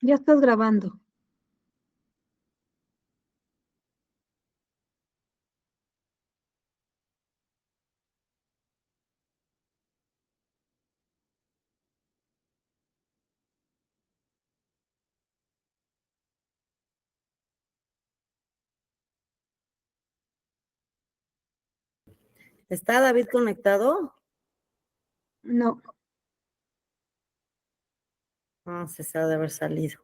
Ya estás grabando. ¿Está David conectado? No, No, se ha de haber salido.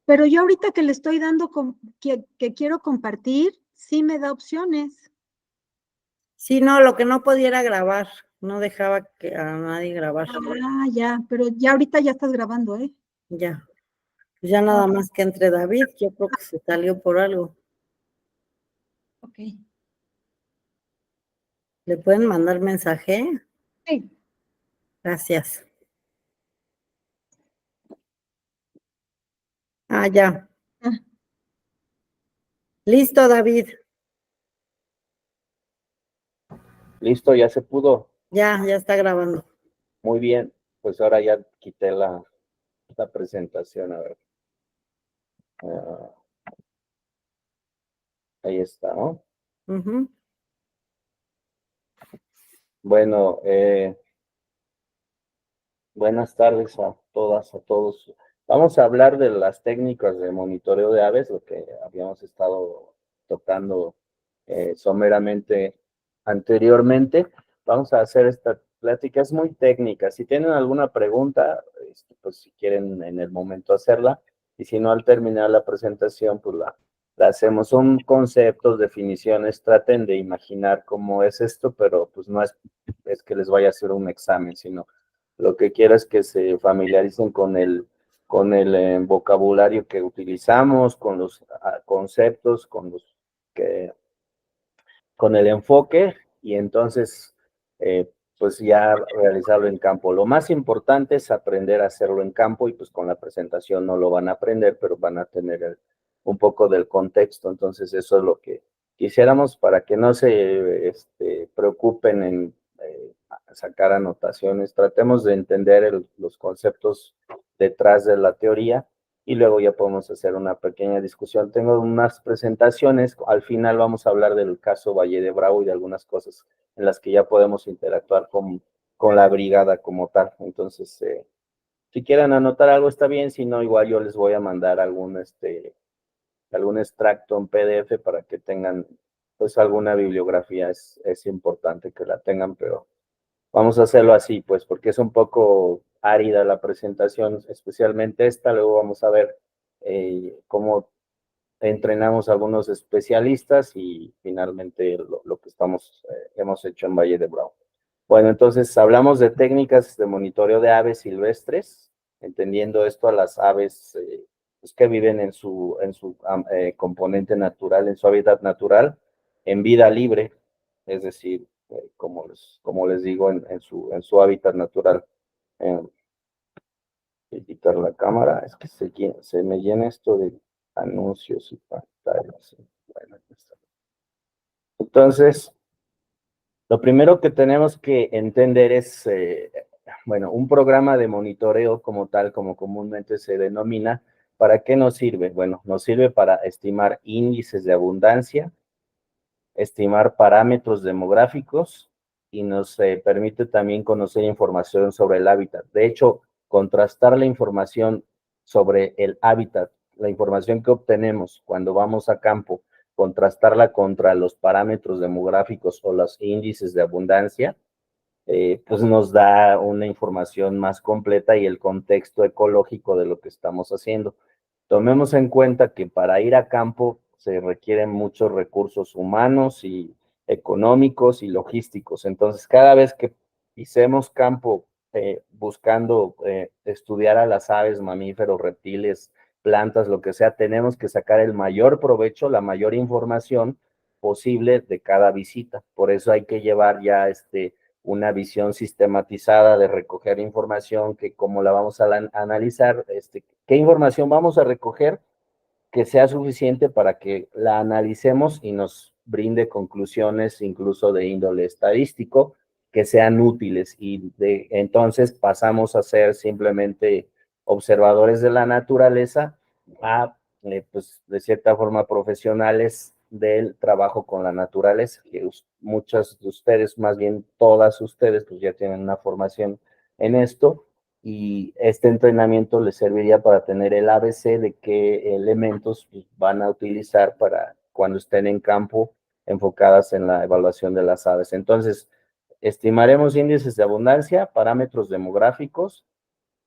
pero yo ahorita que le estoy dando que quiero compartir, sí me da opciones. Sí, no, lo que no podía era grabar. No dejaba que a nadie grabar. Ah, ya, pero ya ahorita ya estás grabando, ¿eh? Ya. Ya nada más que entre David, yo creo que se salió por algo. Ok. ¿Le pueden mandar mensaje? Sí. Gracias. Ah, ya. Ah, Listo, David. Listo, ya se pudo. Ya está grabando. Muy bien. Pues ahora ya quité la presentación. A ver. Ahí está, ¿no? Ujú. Bueno, buenas tardes a todas, a todos. Vamos a hablar de las técnicas de monitoreo de aves, lo que habíamos estado tocando someramente anteriormente. Vamos a hacer esta plática, es muy técnica. Si tienen alguna pregunta, pues si quieren en el momento hacerla, y si no al terminar la presentación, pues la hacemos. Son conceptos, definiciones, traten de imaginar cómo es esto, pero pues no es que les vaya a hacer un examen, sino lo que quiero es que se familiaricen con el vocabulario que utilizamos, con los conceptos, con el enfoque, y entonces pues ya realizarlo en campo. Lo más importante es aprender a hacerlo en campo, y pues con la presentación no lo van a aprender, pero van a tener un poco del contexto. Entonces eso es lo que quisiéramos, para que no se preocupen en sacar anotaciones. Tratemos de entender los conceptos detrás de la teoría, y luego ya podemos hacer una pequeña discusión. Tengo unas presentaciones, al final vamos a hablar del caso Valle de Bravo y de algunas cosas en las que ya podemos interactuar con la brigada como tal. Entonces, si quieren anotar algo está bien, si no, igual yo les voy a mandar algún extracto en PDF para que tengan pues alguna bibliografía. Es importante que la tengan, pero vamos a hacerlo así, pues, porque es un poco árida la presentación, especialmente esta. Luego vamos a ver cómo entrenamos a algunos especialistas, y finalmente lo que hemos hecho en Valle de Bravo. Bueno, entonces hablamos de técnicas de monitoreo de aves silvestres, entendiendo esto a las aves pues, que viven en su componente natural, en su hábitat natural, en vida libre, es decir, como les digo, en su hábitat natural. Quitar la cámara, es que se me llena esto de anuncios y pantallas. Bueno, entonces, lo primero que tenemos que entender es, bueno, un programa de monitoreo como tal, como comúnmente se denomina. ¿Para qué nos sirve? Bueno, nos sirve para estimar índices de abundancia, estimar parámetros demográficos, y nos permite también conocer información sobre el hábitat. De hecho, contrastar la información sobre el hábitat, la información que obtenemos cuando vamos a campo, contrastarla contra los parámetros demográficos o los índices de abundancia, pues nos da una información más completa y el contexto ecológico de lo que estamos haciendo. Tomemos en cuenta que para ir a campo se requieren muchos recursos humanos y económicos y logísticos. Entonces, cada vez que pisemos campo buscando estudiar a las aves, mamíferos, reptiles, plantas, lo que sea, tenemos que sacar el mayor provecho, la mayor información posible de cada visita. Por eso hay que llevar ya una visión sistematizada de recoger información, que cómo la vamos a analizar, qué información vamos a recoger que sea suficiente para que la analicemos y nos brinde conclusiones incluso de índole estadístico que sean útiles, y entonces pasamos a ser simplemente observadores de la naturaleza a, pues, de cierta forma, profesionales del trabajo con la naturaleza, que muchas de ustedes, más bien todas ustedes, pues ya tienen una formación en esto, y este entrenamiento les serviría para tener el ABC de qué elementos pues, van a utilizar para cuando estén en campo enfocadas en la evaluación de las aves. Entonces, estimaremos índices de abundancia, parámetros demográficos,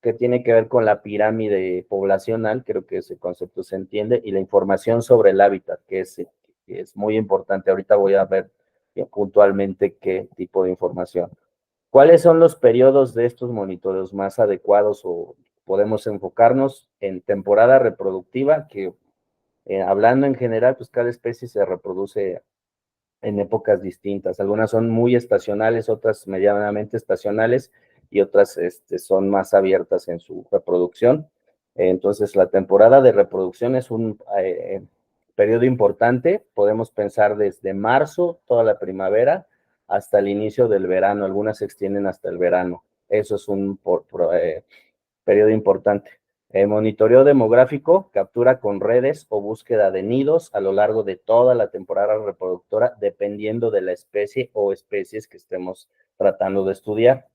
que tiene que ver con la pirámide poblacional, creo que ese concepto se entiende, y la información sobre el hábitat, que es muy importante. Ahorita voy a ver puntualmente qué tipo de información. ¿Cuáles son los periodos de estos monitoreos más adecuados o podemos enfocarnos en temporada reproductiva, que hablando en general, pues cada especie se reproduce en épocas distintas. Algunas son muy estacionales, otras medianamente estacionales y otras son más abiertas en su reproducción. Entonces, la temporada de reproducción es un periodo importante. Podemos pensar desde marzo, toda la primavera, hasta el inicio del verano. Algunas se extienden hasta el verano. Eso es un periodo importante. Monitoreo demográfico, captura con redes o búsqueda de nidos a lo largo de toda la temporada reproductora, dependiendo de la especie o especies que estemos tratando de estudiar.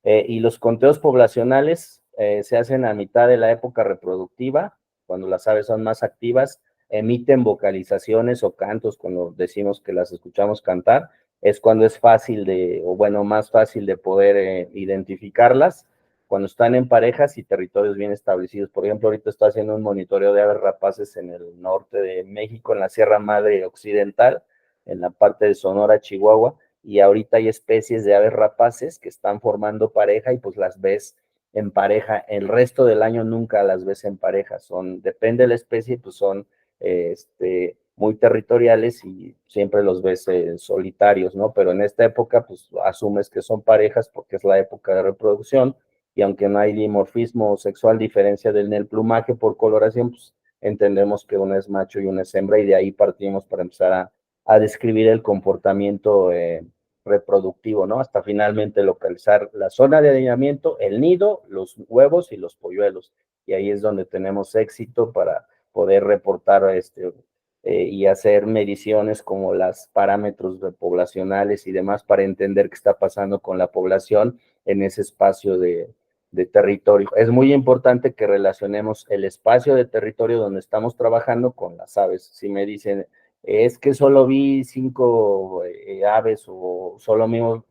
Y los conteos poblacionales se hacen a mitad de la época reproductiva, cuando las aves son más activas, emiten vocalizaciones o cantos, cuando decimos que las escuchamos cantar, es cuando es fácil o bueno, más fácil de poder identificarlas, cuando están en parejas y territorios bien establecidos. Por ejemplo, ahorita estoy haciendo un monitoreo de aves rapaces en el norte de México, en la Sierra Madre Occidental, en la parte de Sonora, Chihuahua, y ahorita hay especies de aves rapaces que están formando pareja y pues las ves en pareja. El resto del año nunca las ves en pareja. Depende de la especie, pues son muy territoriales y siempre los ves solitarios, ¿no? Pero en esta época, pues asumes que son parejas porque es la época de reproducción y aunque no hay dimorfismo sexual, diferencia en el plumaje por coloración, pues entendemos que una es macho y una es hembra y de ahí partimos para empezar a describir el comportamiento reproductivo, ¿no? Hasta finalmente localizar la zona de anidamiento, el nido, los huevos y los polluelos. Y ahí es donde tenemos éxito para poder reportar y hacer mediciones como los parámetros poblacionales y demás para entender qué está pasando con la población en ese espacio de territorio. Es muy importante que relacionemos el espacio de territorio donde estamos trabajando con las aves. Si me dicen, es que solo vi 5 aves o solo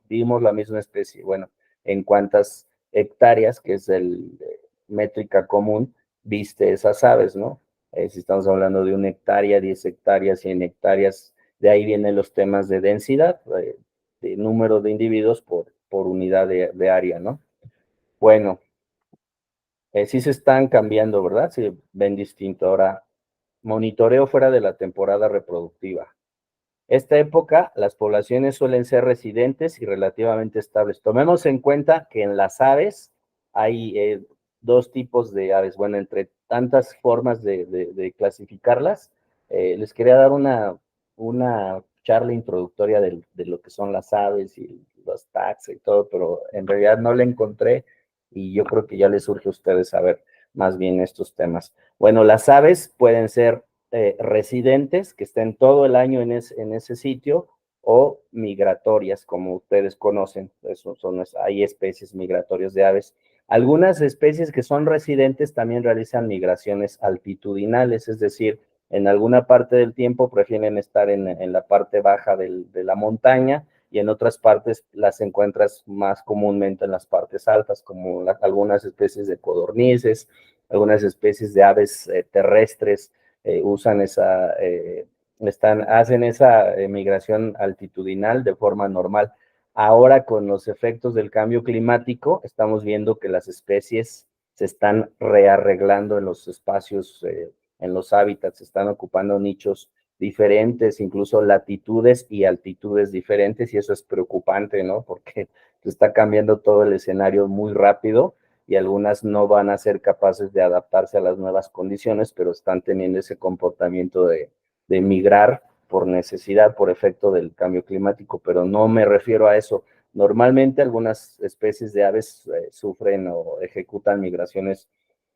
vimos la misma especie. Bueno, ¿en cuántas hectáreas, que es el métrica común, viste esas aves, no? Si estamos hablando de 1 hectárea, 10 hectáreas, 100 hectáreas, de ahí vienen los temas de densidad, de número de individuos por unidad de área, ¿no? Bueno, sí se están cambiando, ¿verdad? Sí, ven distinto. Ahora, monitoreo fuera de la temporada reproductiva. Esta época, las poblaciones suelen ser residentes y relativamente estables. Tomemos en cuenta que en las aves hay 2 tipos de aves. Bueno, entre tantas formas de clasificarlas, les quería dar una charla introductoria de lo que son las aves y los tags y todo, pero en realidad no la encontré y yo creo que ya les surge a ustedes saber más bien estos temas. Bueno, las aves pueden ser residentes que estén todo el año en ese sitio o migratorias, como ustedes conocen. Hay especies migratorias de aves. Algunas especies que son residentes también realizan migraciones altitudinales, es decir, en alguna parte del tiempo prefieren estar en la parte baja de la montaña y en otras partes las encuentras más comúnmente en las partes altas, como algunas especies de codornices, algunas especies de aves terrestres hacen esa migración altitudinal de forma normal. Ahora, con los efectos del cambio climático, estamos viendo que las especies se están rearreglando en los espacios, en los hábitats, se están ocupando nichos diferentes, incluso latitudes y altitudes diferentes, y eso es preocupante, ¿no? Porque se está cambiando todo el escenario muy rápido y algunas no van a ser capaces de adaptarse a las nuevas condiciones, pero están teniendo ese comportamiento de migrar por necesidad, por efecto del cambio climático, pero no me refiero a eso. Normalmente algunas especies de aves sufren o ejecutan migraciones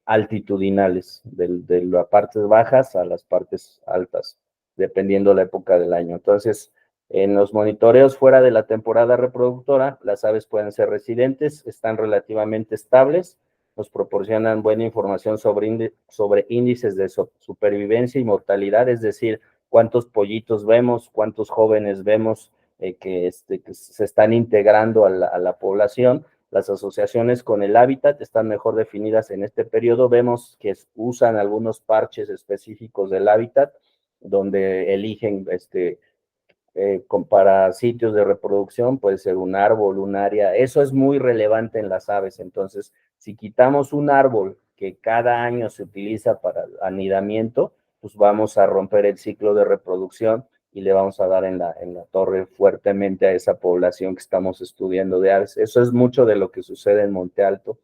altitudinales, de las partes bajas a las partes altas, dependiendo la época del año. Entonces, en los monitoreos fuera de la temporada reproductora, las aves pueden ser residentes, están relativamente estables, nos proporcionan buena información sobre índices de supervivencia y mortalidad, es decir, cuántos pollitos vemos, cuántos jóvenes vemos que se están integrando a la población. Las asociaciones con el hábitat están mejor definidas en este periodo. Vemos que usan algunos parches específicos del hábitat, donde eligen para sitios de reproducción, puede ser un árbol, un área. Eso es muy relevante en las aves. Entonces, si quitamos un árbol que cada año se utiliza para anidamiento, pues vamos a romper el ciclo de reproducción y le vamos a dar en la torre fuertemente a esa población que estamos estudiando de aves. Eso es mucho de lo que sucede en Monte Alto,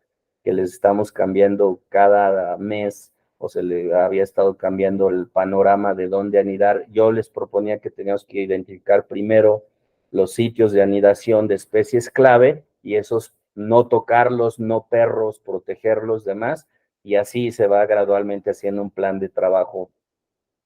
que les estamos cambiando cada mes, o se le había estado cambiando el panorama de dónde anidar. Yo les proponía que teníamos que identificar primero los sitios de anidación de especies clave, y esos no tocarlos, no perros, protegerlos, demás, y así se va gradualmente haciendo un plan de trabajo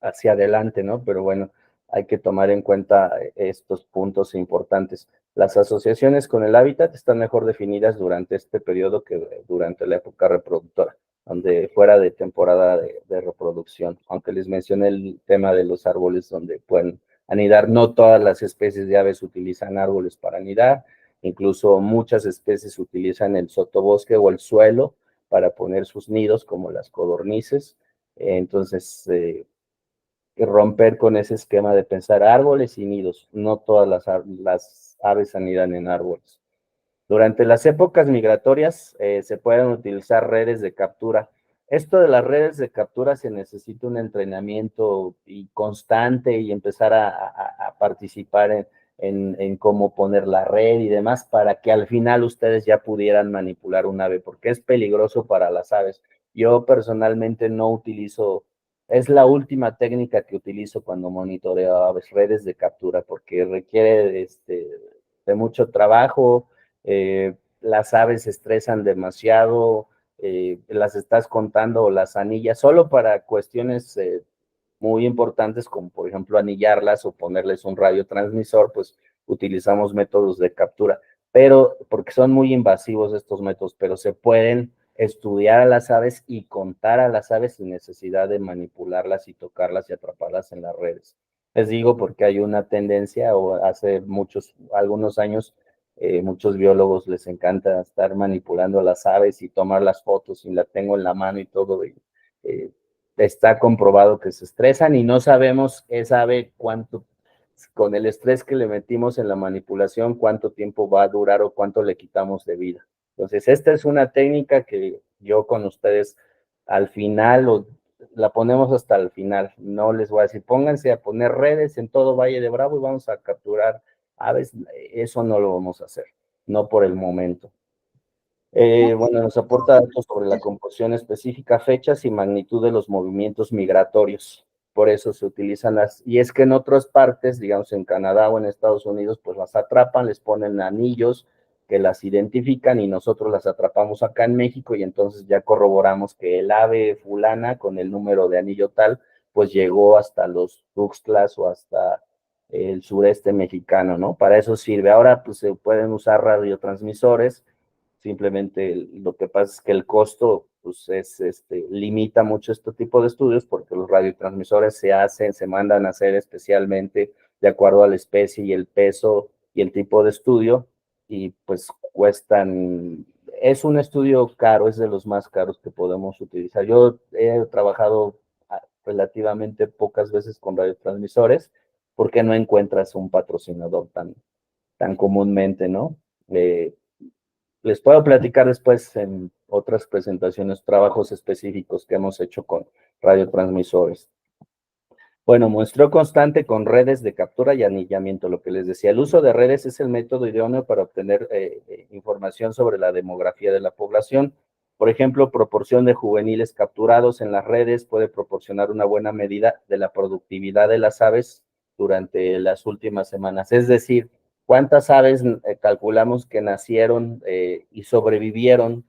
hacia adelante, ¿no? Pero bueno, hay que tomar en cuenta estos puntos importantes. Las asociaciones con el hábitat están mejor definidas durante este periodo que durante la época reproductora, donde fuera de temporada de reproducción. Aunque les mencioné el tema de los árboles donde pueden anidar, no todas las especies de aves utilizan árboles para anidar, incluso muchas especies utilizan el sotobosque o el suelo para poner sus nidos, como las codornices. Entonces, romper con ese esquema de pensar árboles y nidos. No todas las aves anidan en árboles. Durante las épocas migratorias se pueden utilizar redes de captura. Esto de las redes de captura se necesita un entrenamiento constante y empezar a participar en cómo poner la red y demás, para que al final ustedes ya pudieran manipular un ave, porque es peligroso para las aves. Yo personalmente no utilizo, es la última técnica que utilizo cuando monitoreo aves, redes de captura, porque requiere de mucho trabajo. Las aves se estresan demasiado, las estás contando, o las anillas, solo para cuestiones muy importantes, como por ejemplo anillarlas o ponerles un radiotransmisor, pues utilizamos métodos de captura, pero porque son muy invasivos estos métodos, pero se pueden estudiar a las aves y contar a las aves sin necesidad de manipularlas y tocarlas y atraparlas en las redes. Les digo porque hay una tendencia, o hace algunos años, muchos biólogos les encanta estar manipulando a las aves y tomar las fotos, y la tengo en la mano y todo, y está comprobado que se estresan, y no sabemos esa ave cuánto, con el estrés que le metimos en la manipulación, cuánto tiempo va a durar o cuánto le quitamos de vida. Entonces, esta es una técnica que yo con ustedes al final, la ponemos hasta el final. No les voy a decir, pónganse a poner redes en todo Valle de Bravo y vamos a capturar aves. Eso no lo vamos a hacer, no por el momento. Bueno, nos aporta datos sobre la composición específica, fechas y magnitud de los movimientos migratorios. Por eso se utilizan y es que en otras partes, digamos en Canadá o en Estados Unidos, pues las atrapan, les ponen anillos que las identifican, y nosotros las atrapamos acá en México, y entonces ya corroboramos que el ave fulana con el número de anillo tal, pues llegó hasta los Tuxtlas o hasta el sureste mexicano, ¿no? Para eso sirve. Ahora, pues se pueden usar radiotransmisores. Simplemente lo que pasa es que el costo pues limita mucho este tipo de estudios, porque los radiotransmisores se mandan a hacer especialmente de acuerdo a la especie y el peso y el tipo de estudio, y pues cuestan, es un estudio caro, es de los más caros que podemos utilizar. Yo he trabajado relativamente pocas veces con radiotransmisores, porque no encuentras un patrocinador tan comúnmente, ¿no? Les puedo platicar después en otras presentaciones, trabajos específicos que hemos hecho con radiotransmisores. Bueno, muestreo constante con redes de captura y anillamiento. Lo que les decía, el uso de redes es el método idóneo para obtener información sobre la demografía de la población. Por ejemplo, proporción de juveniles capturados en las redes puede proporcionar una buena medida de la productividad de las aves durante las últimas semanas. Es decir, cuántas aves calculamos que nacieron y sobrevivieron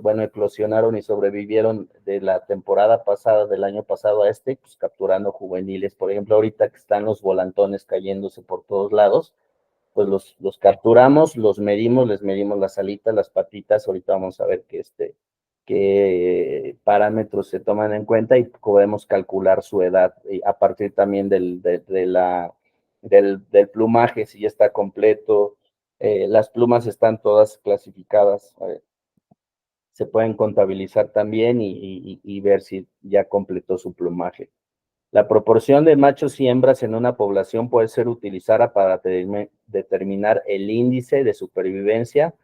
bueno, eclosionaron y sobrevivieron de la temporada pasada, del año pasado a este, pues capturando juveniles. Por ejemplo, ahorita que están los volantones cayéndose por todos lados, pues los capturamos, los medimos, les medimos las alitas, las patitas. Ahorita vamos a ver qué parámetros se toman en cuenta y podemos calcular su edad a partir también del plumaje, si ya está completo. Las plumas están todas clasificadas, se pueden contabilizar también y ver si ya completó su plumaje. La proporción de machos y hembras en una población puede ser utilizada para determinar el índice de supervivencia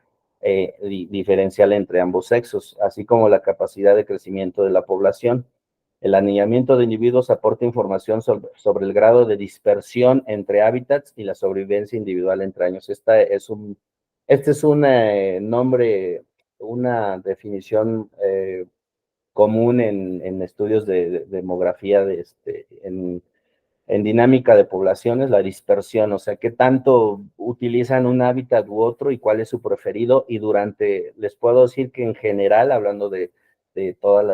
diferencial entre ambos sexos, así como la capacidad de crecimiento de la población. El aniñamiento de individuos aporta información sobre el grado de dispersión entre hábitats y la sobrevivencia individual entre años. Este es un nombre, una definición común en estudios de demografía en dinámica de poblaciones, la dispersión, o sea, qué tanto utilizan un hábitat u otro y cuál es su preferido. Y les puedo decir que en general, hablando de todas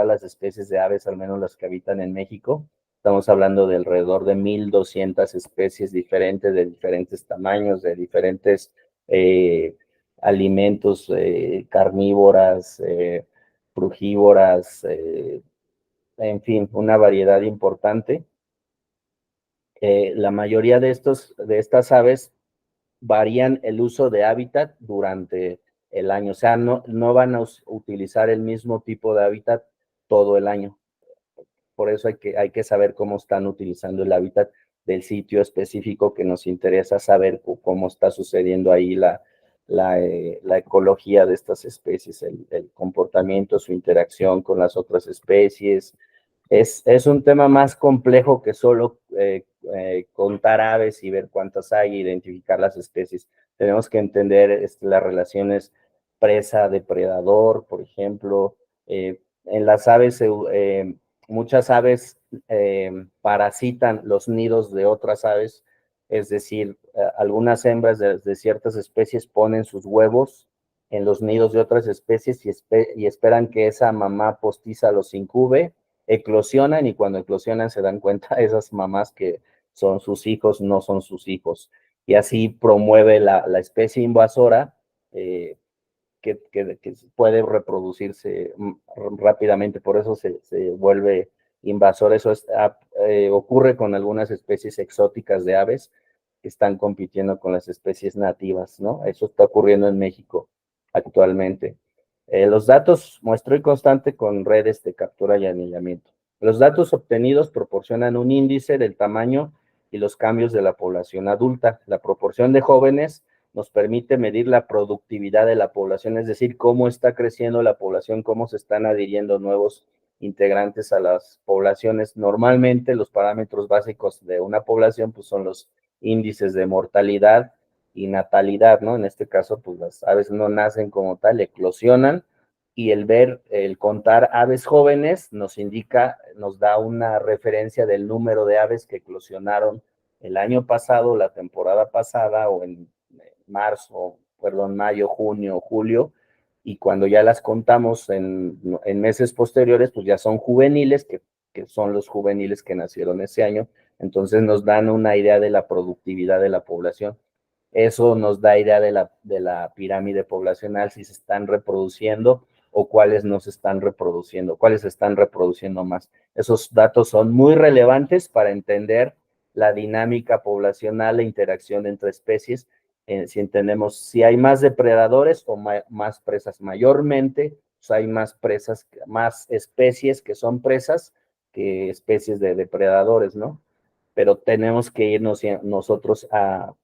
las especies de aves, al menos las que habitan en México, estamos hablando de alrededor de 1,200 especies diferentes, de diferentes tamaños, de diferentes alimentos, carnívoras, frugívoras, en fin, una variedad importante. La mayoría de estas aves varían el uso de hábitat durante el año, o sea, no van a utilizar el mismo tipo de hábitat todo el año. Por eso hay que saber cómo están utilizando el hábitat del sitio específico que nos interesa saber cómo está sucediendo ahí la ecología de estas especies, el comportamiento, su interacción con las otras especies. Es un tema más complejo que solo contar aves y ver cuántas hay, identificar las especies. Tenemos que entender las relaciones presa-depredador, por ejemplo. En las aves, muchas aves parasitan los nidos de otras aves, es decir, algunas hembras de ciertas especies ponen sus huevos en los nidos de otras especies y esperan que esa mamá postiza los incube, eclosionan, y cuando eclosionan se dan cuenta esas mamás que son sus hijos, no son sus hijos. Y así promueve la especie invasora que puede reproducirse rápidamente, por eso se vuelve invasor. Eso ocurre con algunas especies exóticas de aves que están compitiendo con las especies nativas, ¿no? Eso está ocurriendo en México actualmente. Los datos, muestreo y constante con redes de captura y anillamiento. Los datos obtenidos proporcionan un índice del tamaño y los cambios de la población adulta. La proporción de jóvenes nos permite medir la productividad de la población, es decir, cómo está creciendo la población, cómo se están adhiriendo nuevos integrantes a las poblaciones. Normalmente los parámetros básicos de una población pues, son los índices de mortalidad y natalidad, ¿no? En este caso, pues las aves no nacen como tal, eclosionan, y el contar aves jóvenes nos da una referencia del número de aves que eclosionaron el año pasado, la temporada pasada, o en mayo, junio, julio, y cuando ya las contamos en meses posteriores, pues ya son juveniles, que son los juveniles que nacieron ese año. Entonces nos dan una idea de la productividad de la población. Eso nos da idea de la pirámide poblacional, si se están reproduciendo o cuáles no se están reproduciendo, cuáles se están reproduciendo más. Esos datos son muy relevantes para entender la dinámica poblacional, la interacción entre especies, si entendemos si hay más depredadores o más presas. Mayormente, pues hay más presas, más especies que son presas que especies de depredadores, ¿no? Pero tenemos que irnos nosotros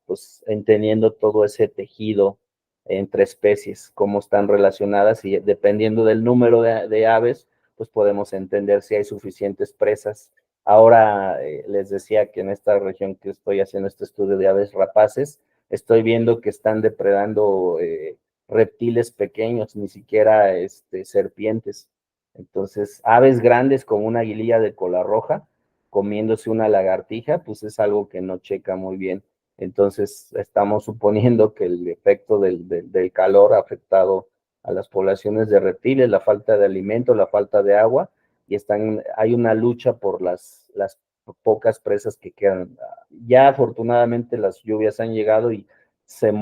pues, entendiendo todo ese tejido entre especies, cómo están relacionadas, y dependiendo del número de aves, pues podemos entender si hay suficientes presas. Ahora les decía que en esta región que estoy haciendo este estudio de aves rapaces, estoy viendo que están depredando reptiles pequeños, ni siquiera serpientes. Entonces, aves grandes como una aguililla de cola roja, comiéndose una lagartija, pues es algo que no checa muy bien. Entonces, estamos suponiendo que el efecto del calor ha afectado a las poblaciones de reptiles, la falta de alimento, la falta de agua, y hay una lucha por las pocas presas que quedan. Ya afortunadamente las lluvias han llegado y se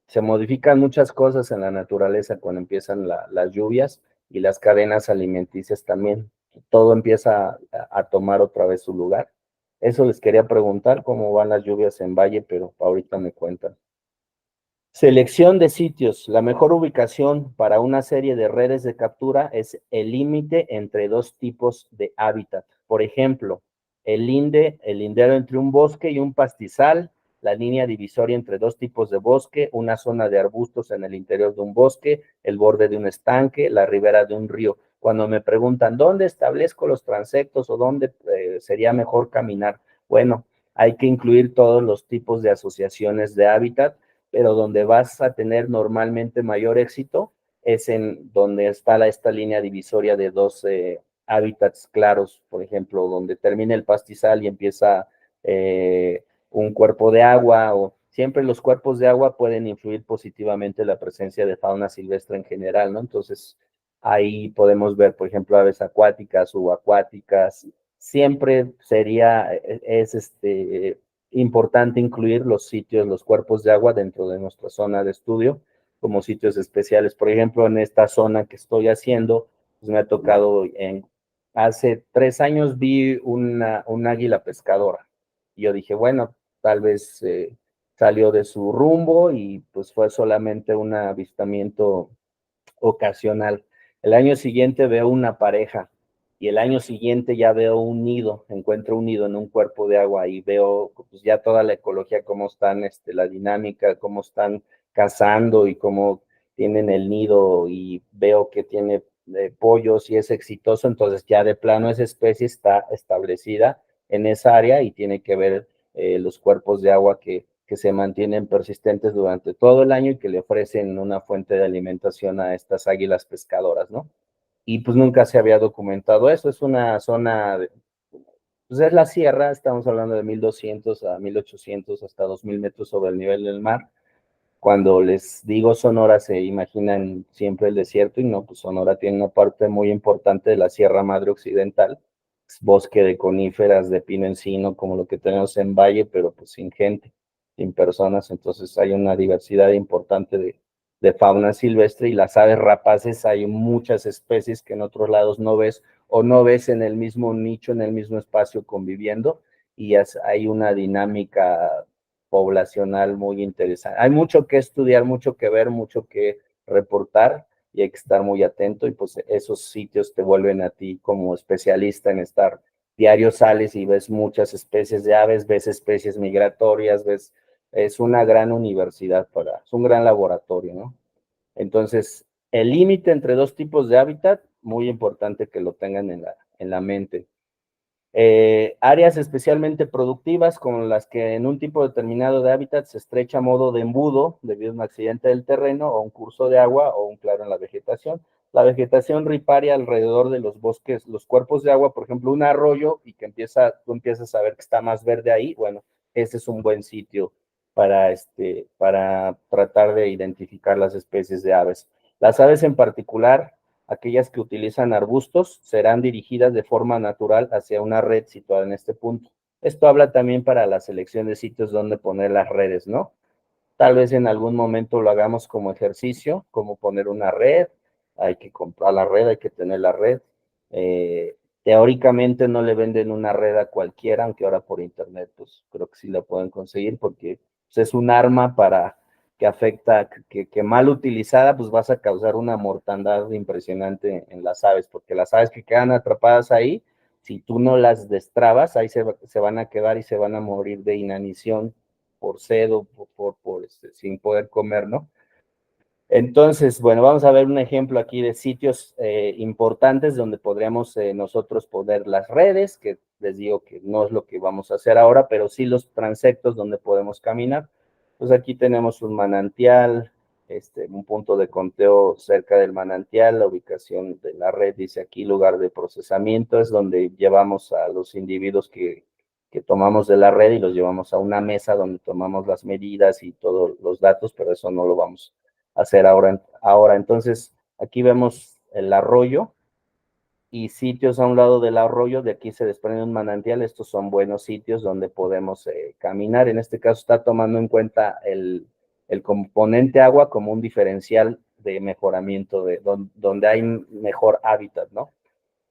se modifican muchas cosas en la naturaleza cuando empiezan las lluvias y las cadenas alimenticias también. Todo empieza a tomar otra vez su lugar. Eso les quería preguntar, cómo van las lluvias en Valle, pero ahorita me cuentan. Selección de sitios. La mejor ubicación para una serie de redes de captura es el límite entre dos tipos de hábitat. Por ejemplo, el lindero entre un bosque y un pastizal, la línea divisoria entre dos tipos de bosque, una zona de arbustos en el interior de un bosque, el borde de un estanque, la ribera de un río. Cuando me preguntan, ¿dónde establezco los transectos o dónde sería mejor caminar? Bueno, hay que incluir todos los tipos de asociaciones de hábitat, pero donde vas a tener normalmente mayor éxito es en donde está esta línea divisoria de dos hábitats claros, por ejemplo, donde termina el pastizal y empieza un cuerpo de agua, o siempre los cuerpos de agua pueden influir positivamente en la presencia de fauna silvestre en general, ¿no? Entonces, ahí podemos ver, por ejemplo, aves acuáticas, subacuáticas. Siempre es importante incluir los sitios, los cuerpos de agua dentro de nuestra zona de estudio como sitios especiales. Por ejemplo, en esta zona que estoy haciendo, pues me ha tocado, hace 3 años vi un águila pescadora. Y yo dije, bueno, tal vez salió de su rumbo y pues fue solamente un avistamiento ocasional. El año siguiente veo una pareja y el año siguiente ya veo un nido, encuentro un nido en un cuerpo de agua y veo pues ya toda la ecología, cómo están, la dinámica, cómo están cazando y cómo tienen el nido, y veo que tiene pollos y es exitoso. Entonces ya de plano esa especie está establecida en esa área y tiene que ver los cuerpos de agua que se mantienen persistentes durante todo el año y que le ofrecen una fuente de alimentación a estas águilas pescadoras, ¿no? Y pues nunca se había documentado eso. Es una zona, pues es la sierra, estamos hablando de 1200 a 1800 hasta 2000 metros sobre el nivel del mar. Cuando les digo Sonora, se imaginan siempre el desierto, y no, pues Sonora tiene una parte muy importante de la Sierra Madre Occidental, es bosque de coníferas, de pino encino, como lo que tenemos en Valle, pero pues sin gente, sin personas. Entonces hay una diversidad importante de fauna silvestre, y las aves rapaces hay muchas especies que en otros lados no ves, o no ves en el mismo nicho, en el mismo espacio conviviendo, y hay una dinámica poblacional muy interesante. Hay mucho que estudiar, mucho que ver, mucho que reportar, y hay que estar muy atento, y pues esos sitios te vuelven a ti como especialista en estar. Diario sales y ves muchas especies de aves, ves especies migratorias, es una gran universidad, es un gran laboratorio, ¿no? Entonces, el límite entre dos tipos de hábitat, muy importante que lo tengan en la mente. Áreas especialmente productivas, como las que en un tipo determinado de hábitat se estrecha a modo de embudo debido a un accidente del terreno o un curso de agua o un claro en la vegetación. La vegetación riparia alrededor de los bosques, los cuerpos de agua, por ejemplo, un arroyo, y que tú empiezas a ver que está más verde ahí, bueno, ese es un buen sitio para tratar de identificar las especies de aves. Las aves en particular, aquellas que utilizan arbustos, serán dirigidas de forma natural hacia una red situada en este punto. Esto habla también para la selección de sitios donde poner las redes, ¿no? Tal vez en algún momento lo hagamos como ejercicio, como poner una red. Hay que comprar la red, hay que tener la red. Teóricamente no le venden una red a cualquiera, aunque ahora por internet pues creo que sí la pueden conseguir, porque pues, es un arma que afecta, que mal utilizada pues vas a causar una mortandad impresionante en las aves, porque las aves que quedan atrapadas ahí, si tú no las destrabas, ahí se van a quedar y se van a morir de inanición por sed o sin poder comer, ¿no? Entonces, bueno, vamos a ver un ejemplo aquí de sitios importantes donde podríamos nosotros poner las redes, que les digo que no es lo que vamos a hacer ahora, pero sí los transectos donde podemos caminar. Pues aquí tenemos un manantial, un punto de conteo cerca del manantial, la ubicación de la red dice aquí lugar de procesamiento, es donde llevamos a los individuos que tomamos de la red y los llevamos a una mesa donde tomamos las medidas y todos los datos, pero eso no lo vamos hacer ahora. Entonces, aquí vemos el arroyo y sitios a un lado del arroyo, de aquí se desprende un manantial. Estos son buenos sitios donde podemos caminar. En este caso está tomando en cuenta el componente agua como un diferencial de mejoramiento, donde hay mejor hábitat, ¿no?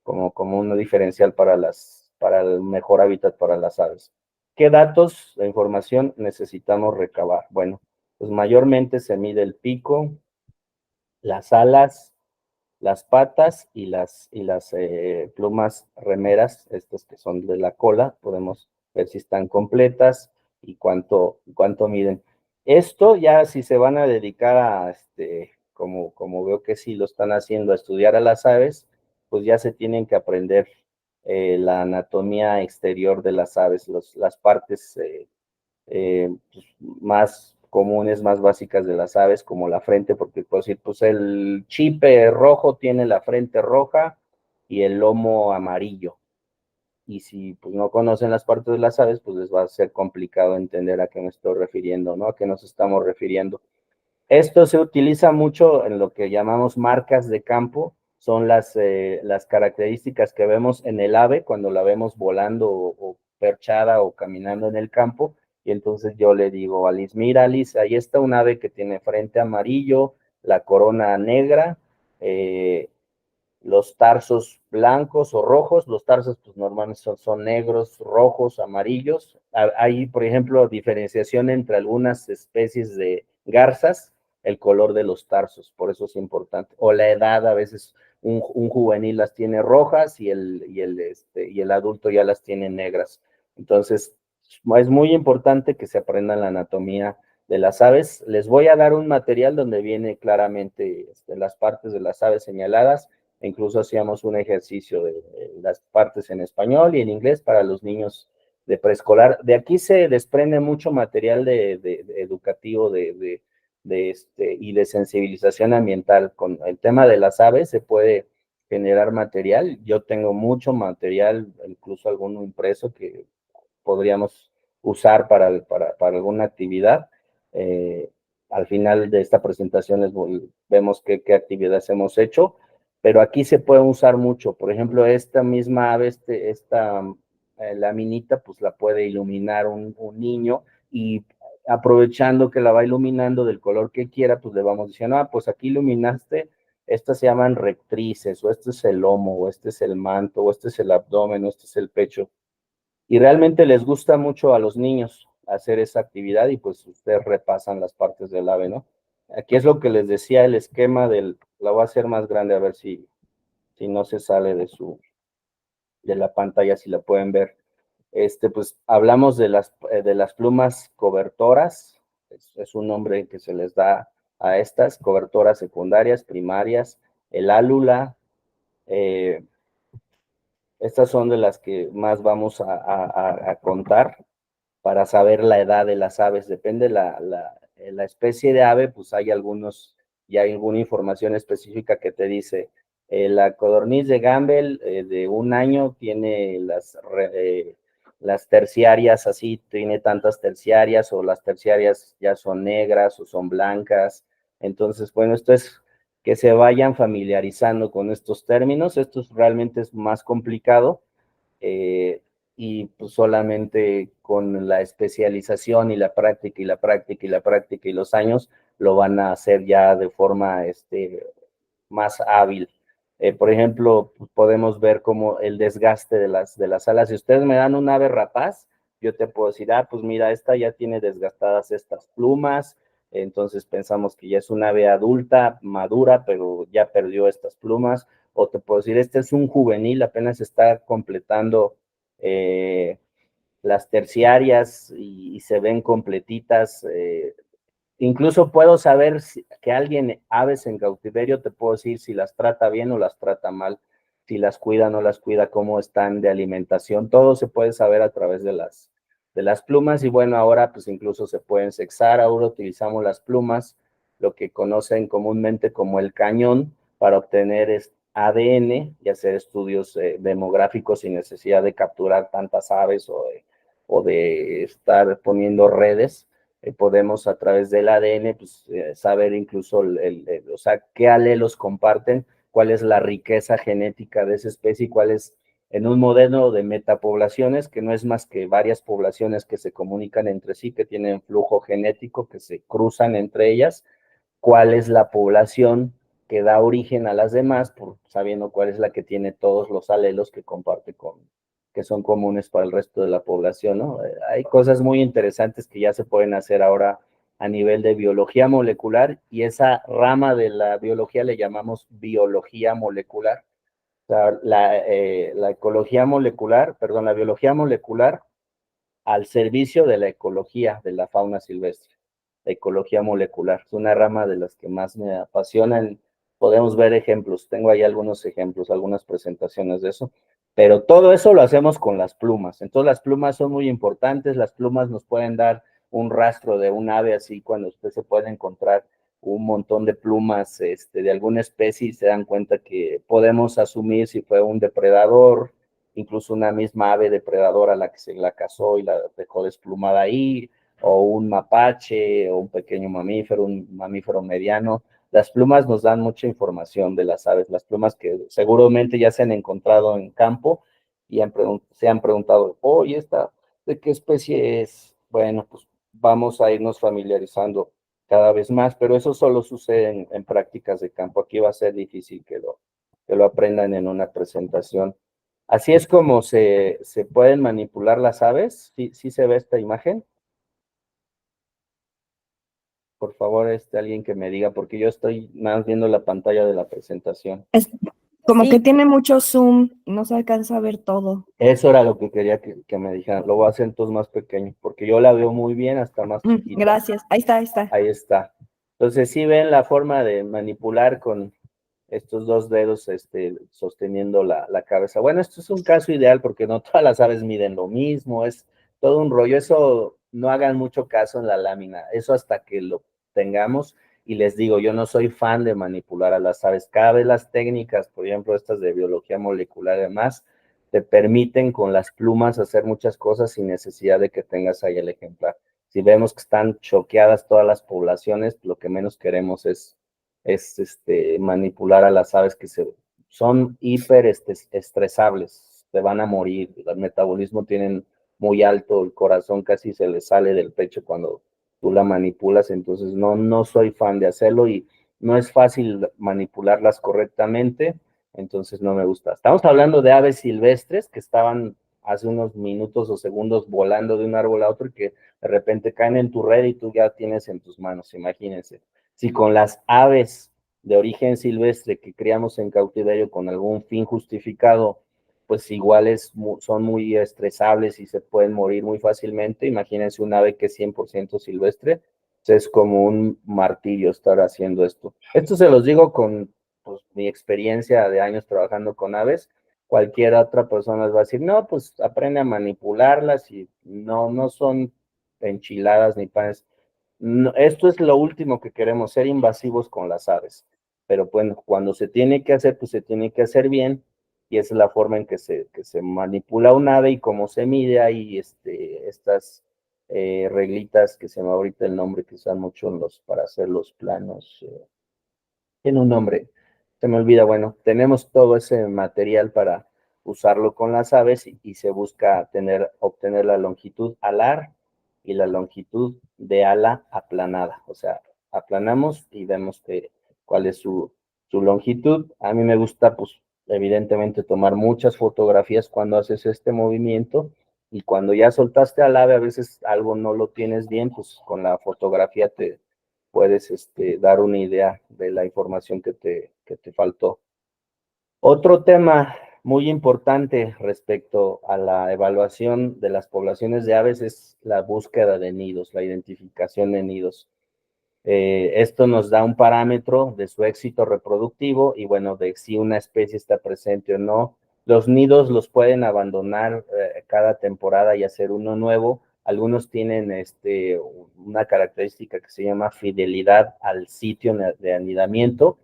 Como un diferencial para el mejor hábitat para las aves. ¿Qué datos de información necesitamos recabar? Bueno, pues mayormente se mide el pico, las alas, las patas y las plumas remeras, estas que son de la cola. Podemos ver si están completas y cuánto miden. Esto ya si se van a dedicar a, como veo que sí lo están haciendo, a estudiar a las aves, pues ya se tienen que aprender la anatomía exterior de las aves, las partes pues, más comunes, más básicas de las aves, como la frente, porque puedo decir, pues el chipe rojo tiene la frente roja y el lomo amarillo. Y si pues, no conocen las partes de las aves, pues les va a ser complicado entender a qué me estoy refiriendo, ¿no? A qué nos estamos refiriendo. Esto se utiliza mucho en lo que llamamos marcas de campo, son las características que vemos en el ave cuando la vemos volando o perchada o caminando en el campo, y entonces yo le digo a Alice, mira Alice, ahí está un ave que tiene frente amarillo, la corona negra, los tarsos blancos o rojos, los tarsos pues normalmente son negros, rojos, amarillos. Hay, por ejemplo, diferenciación entre algunas especies de garzas, el color de los tarsos, por eso es importante. O la edad, a veces un juvenil las tiene rojas y el adulto ya las tiene negras. Entonces, es muy importante que se aprendan la anatomía de las aves. Les voy a dar un material donde viene claramente las partes de las aves señaladas. Incluso hacíamos un ejercicio de las partes en español y en inglés para los niños de preescolar. De aquí se desprende mucho material de educativo y de sensibilización ambiental. Con el tema de las aves se puede generar material. Yo tengo mucho material, incluso alguno impreso que podríamos usar para alguna actividad. Al final de esta presentación vemos qué actividades hemos hecho, pero aquí se puede usar mucho. Por ejemplo, esta misma ave, esta laminita, pues la puede iluminar un niño, y aprovechando que la va iluminando del color que quiera, pues le vamos diciendo, pues aquí iluminaste, estas se llaman rectrices, o este es el lomo, o este es el manto, o este es el abdomen, o este es el pecho. Y realmente les gusta mucho a los niños hacer esa actividad, y pues ustedes repasan las partes del ave, ¿no? Aquí es lo que les decía, el esquema la voy a hacer más grande, a ver si no se sale de la pantalla, si la pueden ver. Pues hablamos de las plumas cobertoras, es un nombre que se les da a estas, cobertoras secundarias, primarias, el álula, estas son de las que más vamos a contar para saber la edad de las aves. Depende la especie de ave, pues ya hay alguna información específica que te dice, la codorniz de Gambel de 1 año tiene las terciarias, así, tiene tantas terciarias, o las terciarias ya son negras o son blancas. Entonces, bueno, esto es que se vayan familiarizando con estos términos. Esto realmente es más complicado, y pues solamente con la especialización y la práctica y la práctica y la práctica y los años lo van a hacer ya de forma más hábil. Por ejemplo, pues podemos ver como el desgaste de las alas. Si ustedes me dan un ave rapaz, yo te puedo decir, pues mira, esta ya tiene desgastadas estas plumas, entonces pensamos que ya es una ave adulta, madura, pero ya perdió estas plumas. O te puedo decir, este es un juvenil, apenas está completando las terciarias y se ven completitas. Incluso puedo saber que alguien, aves en cautiverio, te puedo decir si las trata bien o las trata mal, si las cuida o no las cuida, cómo están de alimentación. Todo se puede saber a través de las plumas. Y bueno, ahora pues incluso se pueden sexar. Ahora utilizamos las plumas, lo que conocen comúnmente como el cañón, para obtener ADN y hacer estudios demográficos sin necesidad de capturar tantas aves o de estar poniendo redes. podemos a través del ADN pues, saber incluso o sea, qué alelos comparten, cuál es la riqueza genética de esa especie y cuál es en un modelo de metapoblaciones, que no es más que varias poblaciones que se comunican entre sí, que tienen flujo genético, que se cruzan entre ellas, cuál es la población que da origen a las demás, por, sabiendo cuál es la que tiene todos los alelos que comparte que son comunes para el resto de la población, ¿no? Hay cosas muy interesantes que ya se pueden hacer ahora a nivel de biología molecular y esa rama de la biología le llamamos biología molecular. O sea, la ecología molecular, perdón, la biología molecular al servicio de la ecología de la fauna silvestre, la ecología molecular. Es una rama de las que más me apasionan. Podemos ver ejemplos, tengo ahí algunos ejemplos, algunas presentaciones de eso, pero todo eso lo hacemos con las plumas. Entonces las plumas son muy importantes, las plumas nos pueden dar un rastro de un ave así cuando usted se puede encontrar un montón de plumas de alguna especie y se dan cuenta que podemos asumir si fue un depredador, incluso una misma ave depredadora a la que se la cazó y la dejó desplumada ahí, o un mapache, o un pequeño mamífero, un mamífero mediano. Las plumas nos dan mucha información de las aves, las plumas que seguramente ya se han encontrado en campo y se han preguntado, oye, ¿esta de qué especie es? Bueno, pues vamos a irnos familiarizando cada vez más, pero eso solo sucede en prácticas de campo. Aquí va a ser difícil que lo aprendan en una presentación. Así es como se pueden manipular las aves. ¿Sí, sí se ve esta imagen? Por favor, alguien que me diga, porque yo estoy más viendo la pantalla de la presentación. Es como Sí. que tiene mucho zoom y no se alcanza a ver todo. Eso era lo que quería que me dijeran. Lo voy a hacer entonces más pequeño, porque yo la veo muy bien, hasta más chiquita. Gracias. Ahí está, ahí está. Ahí está. Entonces, sí ven la forma de manipular con estos dos dedos sosteniendo la cabeza. Bueno, esto es un caso ideal porque no todas las aves miden lo mismo, es todo un rollo. Eso no hagan mucho caso en la lámina, eso hasta que lo tengamos. Y les digo, yo no soy fan de manipular a las aves. Cada vez las técnicas, por ejemplo, estas de biología molecular y demás, te permiten con las plumas hacer muchas cosas sin necesidad de que tengas ahí el ejemplar. Si vemos que están choqueadas todas las poblaciones, lo que menos queremos es manipular a las aves que son hiper estresables, se van a morir, el metabolismo tienen muy alto, el corazón casi se les sale del pecho cuando tú la manipulas, entonces no soy fan de hacerlo y no es fácil manipularlas correctamente, entonces no me gusta. Estamos hablando de aves silvestres que estaban hace unos minutos o segundos volando de un árbol a otro y que de repente caen en tu red y tú ya tienes en tus manos, imagínense. Si con las aves de origen silvestre que criamos en cautiverio con algún fin justificado, pues igual son muy estresables y se pueden morir muy fácilmente, imagínense un ave que es 100% silvestre, es como un martirio estar haciendo esto. Esto se los digo con pues, mi experiencia de años trabajando con aves. Cualquier otra persona les va a decir, no, pues aprende a manipularlas y no son enchiladas ni panes. No, esto es lo último que queremos, ser invasivos con las aves. Pero bueno, cuando se tiene que hacer, pues se tiene que hacer bien y esa es la forma en que se manipula un ave y cómo se mide ahí estas reglitas que se me ahorita el nombre que usan mucho para hacer los planos. Tiene un nombre, se me olvida. Bueno, tenemos todo ese material para usarlo con las aves y se busca obtener la longitud alar y la longitud de ala aplanada. O sea, aplanamos y vemos cuál es su longitud. A mí me gusta, pues, evidentemente tomar muchas fotografías cuando haces este movimiento y cuando ya soltaste al ave, a veces algo no lo tienes bien, pues con la fotografía te puedes dar una idea de la información que te faltó. Otro tema muy importante respecto a la evaluación de las poblaciones de aves es la búsqueda de nidos, la identificación de nidos. Esto nos da un parámetro de su éxito reproductivo y bueno, de si una especie está presente o no. Los nidos los pueden abandonar cada temporada y hacer uno nuevo. Algunos tienen una característica que se llama fidelidad al sitio de anidamiento.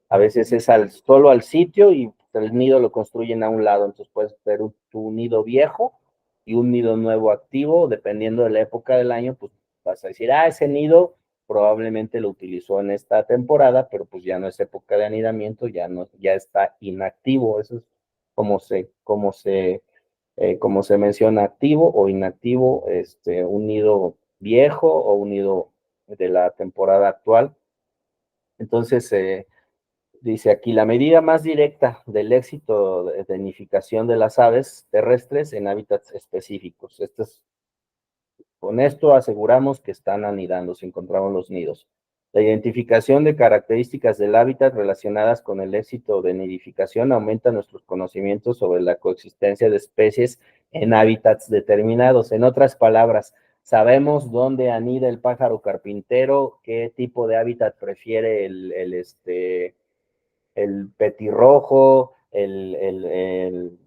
A veces es solo al sitio y el nido lo construyen a un lado. Entonces puedes ver tu nido viejo y un nido nuevo activo, dependiendo de la época del año, pues vas a decir, ese nido probablemente lo utilizó en esta temporada, pero pues ya no es época de anidamiento, ya está inactivo. Eso es como se menciona, activo o inactivo, un nido viejo o un nido de la temporada actual. Entonces, dice aquí, la medida más directa del éxito de nidificación de las aves terrestres en hábitats específicos. Con esto aseguramos que están anidando, si encontramos los nidos. La identificación de características del hábitat relacionadas con el éxito de nidificación aumenta nuestros conocimientos sobre la coexistencia de especies en hábitats determinados. En otras palabras, sabemos dónde anida el pájaro carpintero, qué tipo de hábitat prefiere el petirrojo, el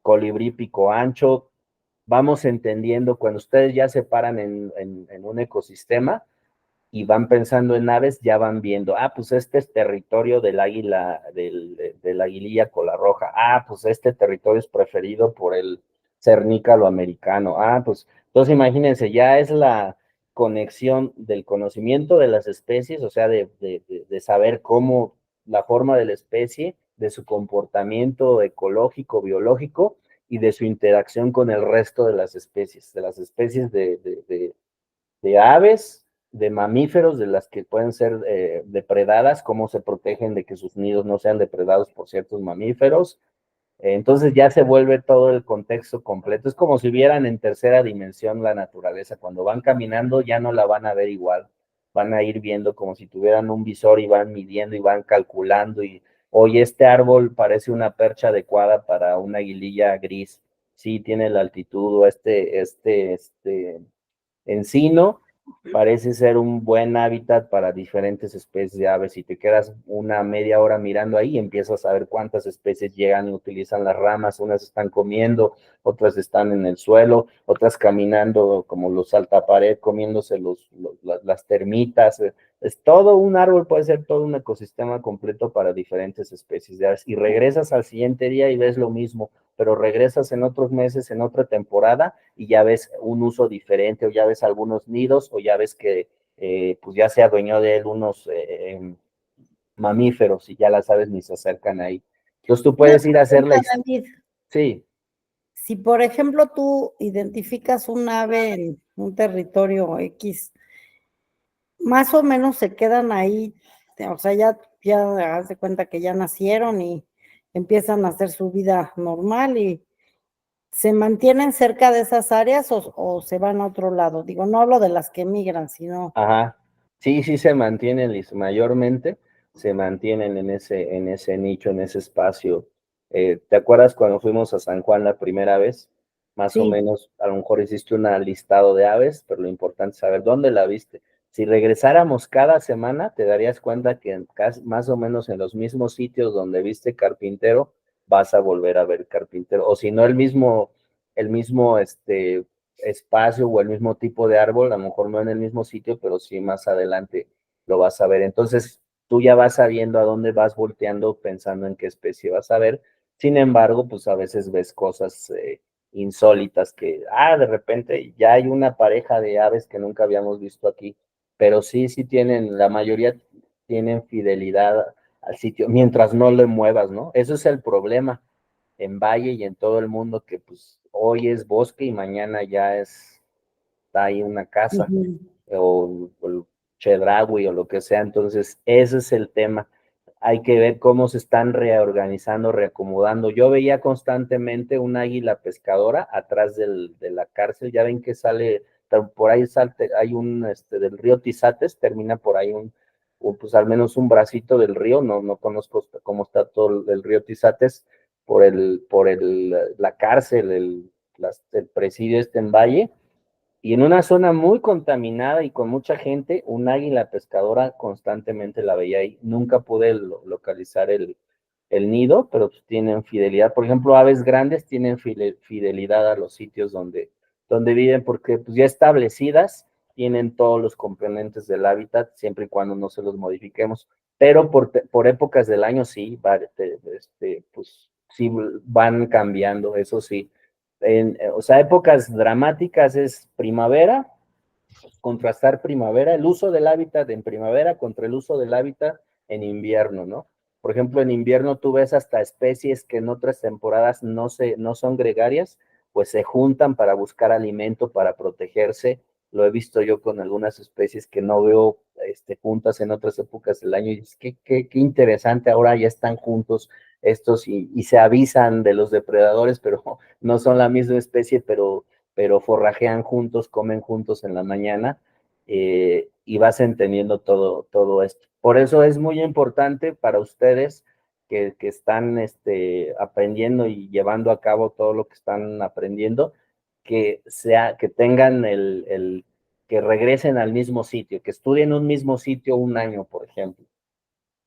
colibrí pico ancho. Vamos entendiendo cuando ustedes ya se paran en un ecosistema y van pensando en aves, ya van viendo, pues este es territorio del águila, del aguililla cola roja, pues este territorio es preferido por el cernícalo americano, pues, entonces imagínense, ya es la conexión del conocimiento de las especies, o sea, de saber cómo la forma de la especie, de su comportamiento ecológico, biológico, y de su interacción con el resto de las especies de aves, de mamíferos, de las que pueden ser depredadas, cómo se protegen de que sus nidos no sean depredados por ciertos mamíferos. Entonces ya se vuelve todo el contexto completo. Es como si vieran en tercera dimensión la naturaleza. Cuando van caminando ya no la van a ver igual. Van a ir viendo como si tuvieran un visor y van midiendo y van calculando. Y oye, este árbol parece una percha adecuada para una aguililla gris. Sí, tiene la altitud, o este encino parece ser un buen hábitat para diferentes especies de aves. Si te quedas una media hora mirando ahí, empiezas a ver cuántas especies llegan y utilizan las ramas. Unas están comiendo, otras están en el suelo, otras caminando como los saltapared, comiéndose las termitas. Es todo un árbol, puede ser todo un ecosistema completo para diferentes especies de aves. Y regresas al siguiente día y ves lo mismo, pero regresas en otros meses, en otra temporada, y ya ves un uso diferente, o ya ves algunos nidos, o ya ves que pues ya se adueñó de él unos mamíferos, y ya las aves ni se acercan ahí. Entonces tú puedes ir a hacer la... David, Sí. si por ejemplo tú identificas un ave en un territorio X, más o menos se quedan ahí, o sea, ya haz de cuenta que ya nacieron y empiezan a hacer su vida normal y se mantienen cerca de esas áreas o se van a otro lado. Digo, no hablo de las que migran, sino... Ajá. Sí, sí se mantienen, Liz, mayormente se mantienen en ese nicho, en ese espacio. ¿Te acuerdas cuando fuimos a San Juan la primera vez? Más o Sí. menos, a lo mejor hiciste un listado de aves, pero lo importante es saber dónde la viste. Si regresáramos cada semana, te darías cuenta que más o menos en los mismos sitios donde viste carpintero, vas a volver a ver carpintero. O si no, el mismo espacio o el mismo tipo de árbol, a lo mejor no en el mismo sitio, pero sí más adelante lo vas a ver. Entonces, tú ya vas sabiendo a dónde vas volteando, pensando en qué especie vas a ver. Sin embargo, pues a veces ves cosas insólitas que, de repente ya hay una pareja de aves que nunca habíamos visto aquí, pero sí tienen, la mayoría tienen fidelidad al sitio, mientras no le muevas, ¿no? Eso es el problema en Valle y en todo el mundo, que pues hoy es bosque y mañana ya está ahí una casa, o el Chedraui o lo que sea. Entonces ese es el tema. Hay que ver cómo se están reorganizando, reacomodando. Yo veía constantemente un águila pescadora atrás de la cárcel. Ya ven que sale, por ahí hay un, del río Tizates, termina por ahí pues al menos un bracito del río. No conozco cómo está todo el río Tizates, la cárcel, el presidio en Valle, y en una zona muy contaminada y con mucha gente, un águila pescadora constantemente la veía ahí. Nunca pude localizar el nido, pero pues tienen fidelidad. Por ejemplo, aves grandes tienen fidelidad a los sitios donde viven, porque pues ya establecidas, tienen todos los componentes del hábitat, siempre y cuando no se los modifiquemos. Pero por épocas del año sí, pues sí van cambiando, eso sí. O sea, épocas dramáticas es primavera, contrastar primavera, el uso del hábitat en primavera contra el uso del hábitat en invierno, ¿no? Por ejemplo, en invierno tú ves hasta especies que en otras temporadas no son gregarias, pues se juntan para buscar alimento, para protegerse. Lo he visto yo con algunas especies que no veo juntas en otras épocas del año, y es que qué interesante, ahora ya están juntos estos y se avisan de los depredadores, pero no son la misma especie, pero forrajean juntos, comen juntos en la mañana, y vas entendiendo todo esto. Por eso es muy importante para ustedes que están aprendiendo y llevando a cabo todo lo que están aprendiendo, que tengan que regresen al mismo sitio, que estudien un mismo sitio un año, por ejemplo,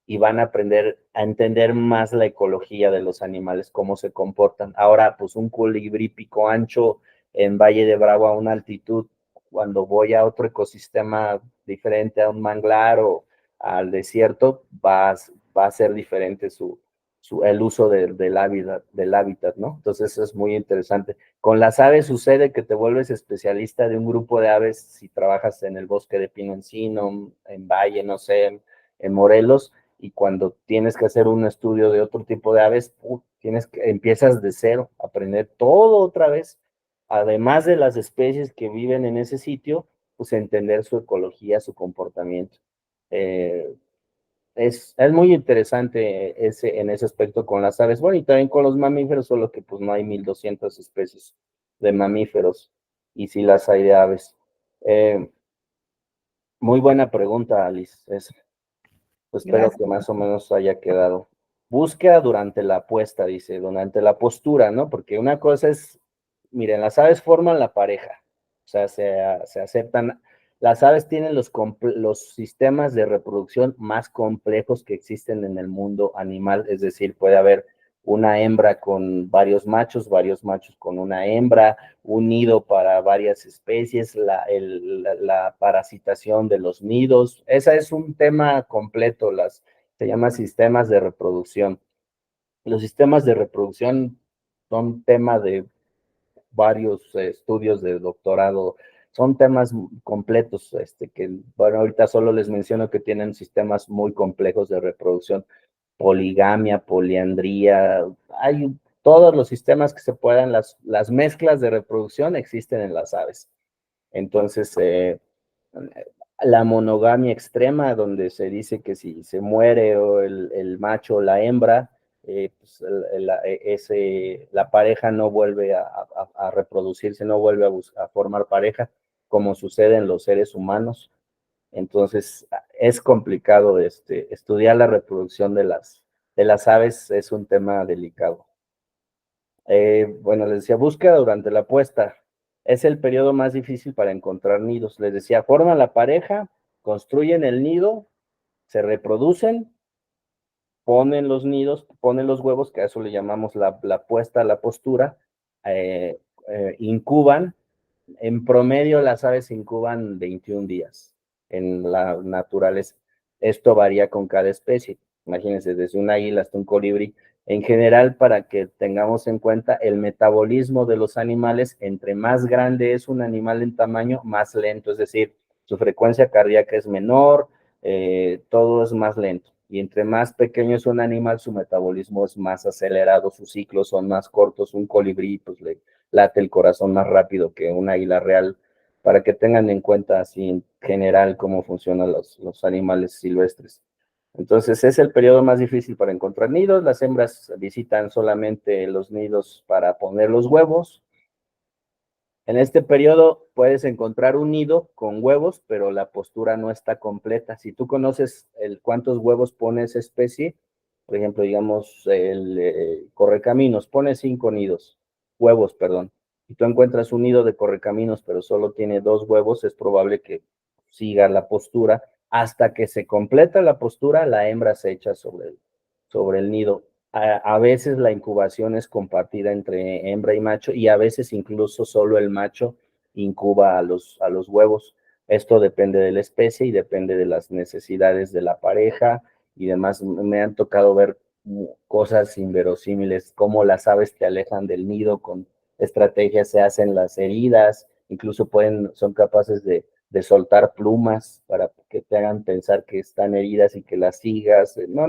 y van a aprender a entender más la ecología de los animales, cómo se comportan. Ahora, pues un colibrí pico ancho en Valle de Bravo a una altitud, cuando voy a otro ecosistema diferente, a un manglar o al desierto, va a ser diferente el uso del hábitat, ¿no? Entonces eso es muy interesante. Con las aves sucede que te vuelves especialista de un grupo de aves si trabajas en el bosque de pino encino, en Valle, no sé, en Morelos, y cuando tienes que hacer un estudio de otro tipo de aves, empiezas de cero, aprender todo otra vez, además de las especies que viven en ese sitio, pues entender su ecología, su comportamiento. Es muy interesante en ese aspecto con las aves, bueno, y también con los mamíferos, solo que pues no hay 1200 especies de mamíferos, y sí las hay de aves. Muy buena pregunta, Alice. Pues espero Gracias. que más o menos haya quedado. Búsqueda durante la puesta, dice, durante la postura, ¿no? Porque una cosa es, miren, las aves forman la pareja, o sea, se aceptan. Las aves tienen los sistemas de reproducción más complejos que existen en el mundo animal, es decir, puede haber una hembra con varios machos con una hembra, un nido para varias especies, la parasitación de los nidos. Ese es un tema completo, se llama sistemas de reproducción. Los sistemas de reproducción son tema de varios estudios de doctorado, son temas completos, que, bueno, ahorita solo les menciono que tienen sistemas muy complejos de reproducción, poligamia, poliandría, hay todos los sistemas que se puedan, las mezclas de reproducción existen en las aves. Entonces, la monogamia extrema, donde se dice que si se muere o el macho o la hembra, pues la pareja no vuelve a reproducirse, no vuelve a formar pareja, como sucede en los seres humanos. Entonces, es complicado estudiar la reproducción de las aves, es un tema delicado. Bueno, les decía, búsqueda durante la puesta. Es el periodo más difícil para encontrar nidos. Les decía, forman la pareja, construyen el nido, se reproducen, ponen los nidos, ponen los huevos, que a eso le llamamos la puesta, la postura, incuban. En promedio, las aves incuban 21 días en la naturaleza. Esto varía con cada especie. Imagínense, desde un águila hasta un colibrí. En general, para que tengamos en cuenta el metabolismo de los animales, entre más grande es un animal en tamaño, más lento, es decir, su frecuencia cardíaca es menor, todo es más lento. Y entre más pequeño es un animal, su metabolismo es más acelerado, sus ciclos son más cortos. Un colibrí, pues le late el corazón más rápido que un águila real, para que tengan en cuenta así en general cómo funcionan los animales silvestres. Entonces es el periodo más difícil para encontrar nidos. Las hembras visitan solamente los nidos para poner los huevos. En este periodo puedes encontrar un nido con huevos, pero la postura no está completa. Si tú conoces cuántos huevos pone esa especie, por ejemplo, digamos, el correcaminos, pone 5 huevos, perdón, y tú encuentras un nido de correcaminos, pero solo tiene 2 huevos, es probable que siga la postura. Hasta que se completa la postura, la hembra se echa sobre el nido. A veces la incubación es compartida entre hembra y macho, y a veces incluso solo el macho incuba a los huevos. Esto depende de la especie y depende de las necesidades de la pareja y demás. Me han tocado ver cosas inverosímiles, cómo las aves te alejan del nido, con estrategias se hacen las heridas, incluso son capaces de de soltar plumas para que te hagan pensar que están heridas y que las sigas. No,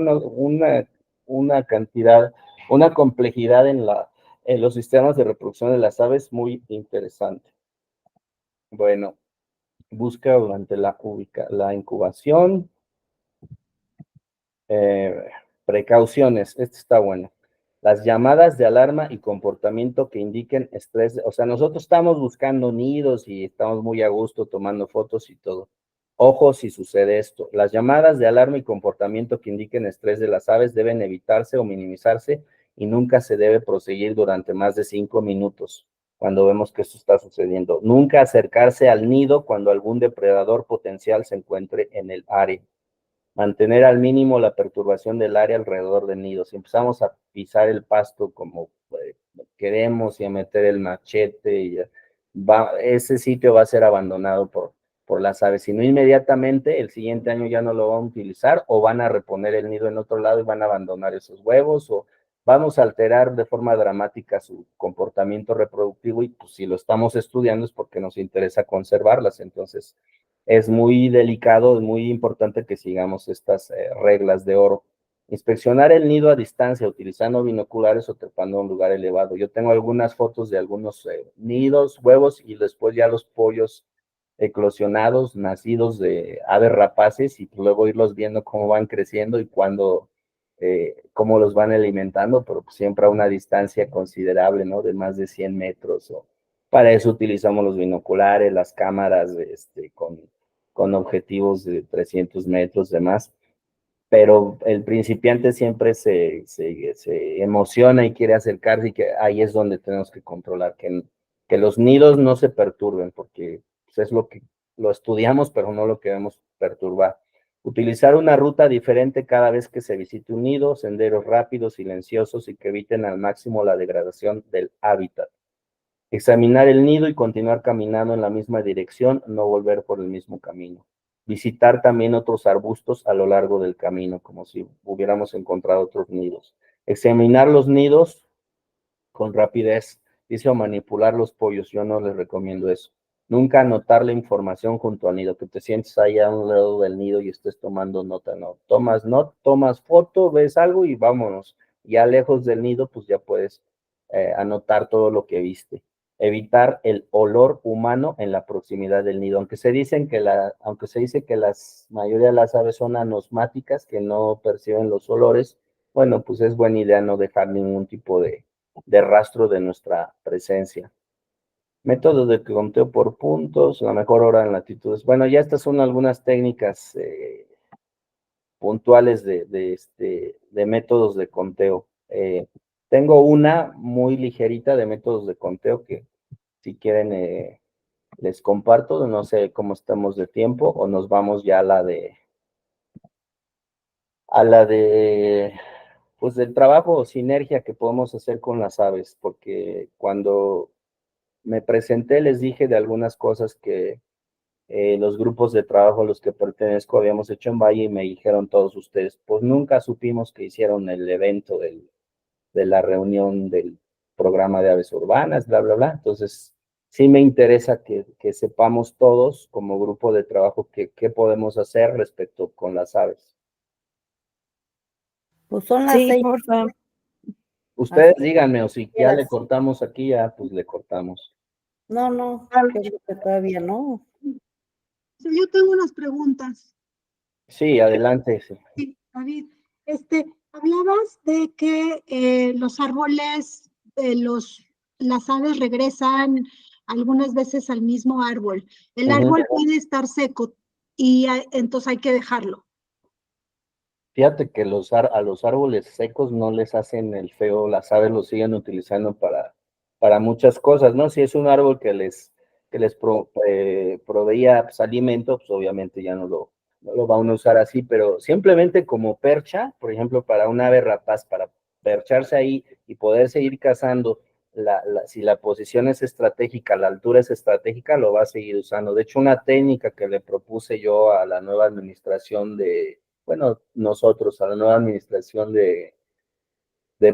una cantidad, una complejidad en los sistemas de reproducción de las aves muy interesante. Bueno, busca durante la incubación. Precauciones, este está bueno. Las llamadas de alarma y comportamiento que indiquen estrés, o sea, nosotros estamos buscando nidos y estamos muy a gusto tomando fotos y todo. Ojo si sucede esto. Las llamadas de alarma y comportamiento que indiquen estrés de las aves deben evitarse o minimizarse y nunca se debe proseguir durante más de 5 minutos cuando vemos que esto está sucediendo. Nunca acercarse al nido cuando algún depredador potencial se encuentre en el área. Mantener al mínimo la perturbación del área alrededor del nido. Si empezamos a pisar el pasto como queremos y a meter el machete, ese sitio va a ser abandonado por las aves. Si no inmediatamente, el siguiente año ya no lo van a utilizar o van a reponer el nido en otro lado y van a abandonar esos huevos o vamos a alterar de forma dramática su comportamiento reproductivo y pues si lo estamos estudiando es porque nos interesa conservarlas. Entonces, es muy delicado, es muy importante que sigamos estas reglas de oro. Inspeccionar el nido a distancia utilizando binoculares o trepando a un lugar elevado. Yo tengo algunas fotos de algunos nidos, huevos y después ya los pollos eclosionados, nacidos de aves rapaces y luego irlos viendo cómo van creciendo y cómo los van alimentando, pero siempre a una distancia considerable, ¿no? De más de 100 metros. Para eso utilizamos los binoculares, las cámaras con objetivos de 300 metros, demás. Pero el principiante siempre se emociona y quiere acercarse y que ahí es donde tenemos que controlar, que los nidos no se perturben, porque pues, es lo que lo estudiamos, pero no lo queremos perturbar. Utilizar una ruta diferente cada vez que se visite un nido, senderos rápidos, silenciosos y que eviten al máximo la degradación del hábitat. Examinar el nido y continuar caminando en la misma dirección, no volver por el mismo camino. Visitar también otros arbustos a lo largo del camino, como si hubiéramos encontrado otros nidos. Examinar los nidos con rapidez, dice, o manipular los pollos, yo no les recomiendo eso. Nunca anotar la información junto al nido, que te sientes ahí a un lado del nido y estés tomando nota, no. Tomas foto, ves algo y vámonos. Ya lejos del nido, pues ya puedes anotar todo lo que viste. Evitar el olor humano en la proximidad del nido, aunque se dice que la mayoría de las aves son anosmáticas, que no perciben los olores, bueno, pues es buena idea no dejar ningún tipo de rastro de nuestra presencia. Método de conteo por puntos, la mejor hora en latitudes. Bueno, ya estas son algunas técnicas puntuales de métodos de conteo. Tengo una muy ligerita de métodos de conteo que si quieren les comparto, no sé cómo estamos de tiempo o nos vamos ya a la de pues del trabajo o sinergia que podemos hacer con las aves, porque cuando me presenté les dije de algunas cosas que los grupos de trabajo a los que pertenezco habíamos hecho en Valle y me dijeron todos ustedes, pues nunca supimos que hicieron el evento de la reunión del programa de aves urbanas, bla, bla, bla. Entonces, sí me interesa que sepamos todos como grupo de trabajo qué podemos hacer respecto con las aves. Pues son las Sí, 6. porfa. Ustedes díganme, o si ya le cortamos aquí, ya pues le cortamos. No, creo que todavía no. Yo tengo unas preguntas. Sí, adelante. Sí. Sí, David, hablabas de que los árboles, las aves regresan algunas veces al mismo árbol. El árbol puede estar seco y entonces hay que dejarlo. Fíjate que a los árboles secos no les hacen el feo, las aves lo siguen utilizando para muchas cosas, ¿no? Si es un árbol que les proveía pues, alimento, pues obviamente ya no lo van a usar así, pero simplemente como percha, por ejemplo, para un ave rapaz, para percharse ahí y poder seguir cazando, si la posición es estratégica, la altura es estratégica, lo va a seguir usando. De hecho, una técnica que le propuse yo a la nueva administración nosotros, a la nueva administración de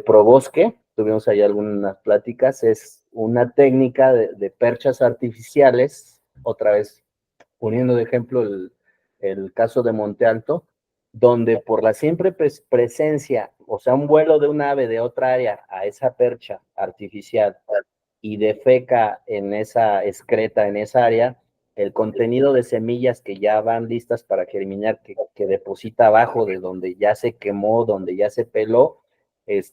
Probosque, tuvimos ahí algunas pláticas, es una técnica de perchas artificiales, otra vez poniendo de ejemplo el caso de Monte Alto, donde por la siempre presencia, o sea, un vuelo de un ave de otra área a esa percha artificial y defeca en esa excreta, en esa área, el contenido de semillas que ya van listas para germinar, que deposita abajo de donde ya se quemó, donde ya se peló,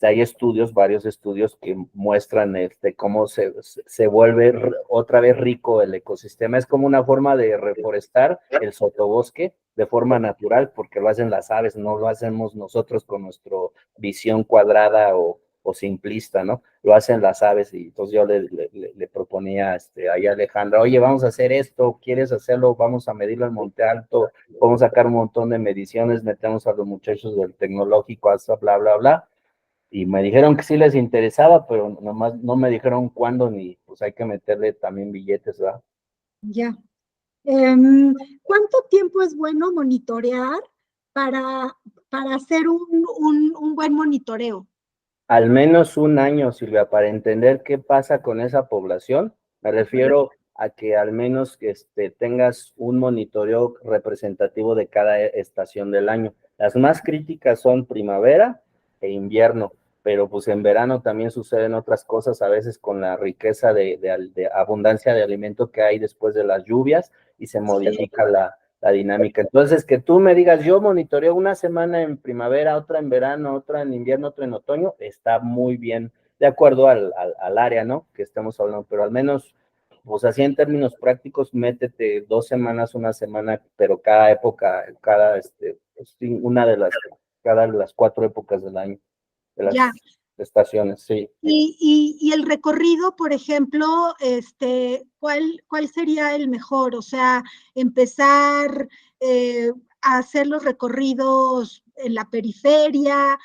hay estudios, varios estudios que muestran cómo se vuelve otra vez rico el ecosistema. Es como una forma de reforestar el sotobosque de forma natural, porque lo hacen las aves, no lo hacemos nosotros con nuestra visión cuadrada o simplista, ¿no? Lo hacen las aves, y entonces yo le proponía ahí a Alejandra, oye, vamos a hacer esto, ¿quieres hacerlo? Vamos a medirlo en Monte Alto, vamos a sacar un montón de mediciones, metemos a los muchachos del tecnológico, hasta bla, bla, bla, y me dijeron que sí les interesaba, pero nomás no me dijeron cuándo, ni pues hay que meterle también billetes, ¿verdad? Ya. ¿Cuánto tiempo es bueno monitorear para hacer un buen monitoreo? Al menos un año, Silvia, para entender qué pasa con esa población. Me refiero a que al menos tengas un monitoreo representativo de cada estación del año. Las más críticas son primavera e invierno, pero pues en verano también suceden otras cosas, a veces con la riqueza de abundancia de alimento que hay después de las lluvias, y se modifica la dinámica. Entonces, que tú me digas, yo monitoreo una semana en primavera, otra en verano, otra en invierno, otra en otoño, está muy bien, de acuerdo al área, ¿no? Que estamos hablando, pero al menos, pues así en términos prácticos, métete 2 semanas, una semana, pero cada época, una de cada de las 4 épocas del año, de las estaciones, sí. Y el recorrido, por ejemplo, ¿cuál sería el mejor? O sea, empezar a hacer los recorridos en la periferia,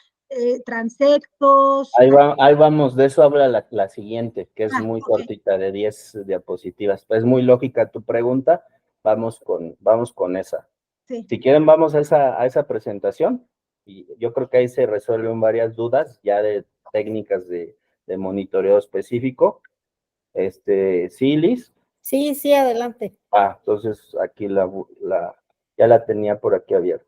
transectos. Ahí vamos, de eso habla la siguiente, que es muy cortita, de 10 diapositivas. Es muy lógica tu pregunta, vamos con esa. Sí. Si quieren, vamos a esa presentación, y yo creo que ahí se resuelven varias dudas ya de técnicas de monitoreo específico. ¿Sí, Liz? Sí, adelante. Entonces aquí ya la tenía por aquí abierta.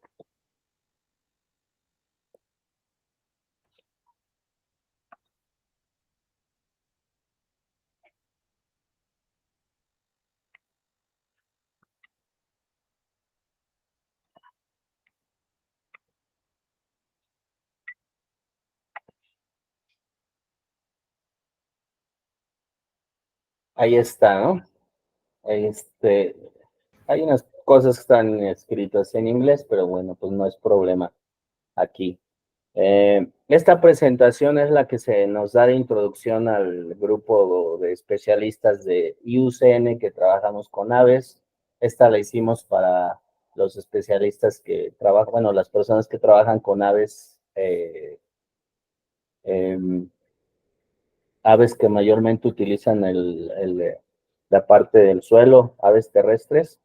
Ahí está, ¿no? Hay unas cosas que están escritas en inglés, pero bueno, pues no es problema aquí. Esta presentación es la que se nos da de introducción al grupo de especialistas de IUCN que trabajamos con aves. Esta la hicimos para los especialistas que trabajan, bueno, las personas que trabajan con aves, aves que mayormente utilizan la parte del suelo, aves terrestres.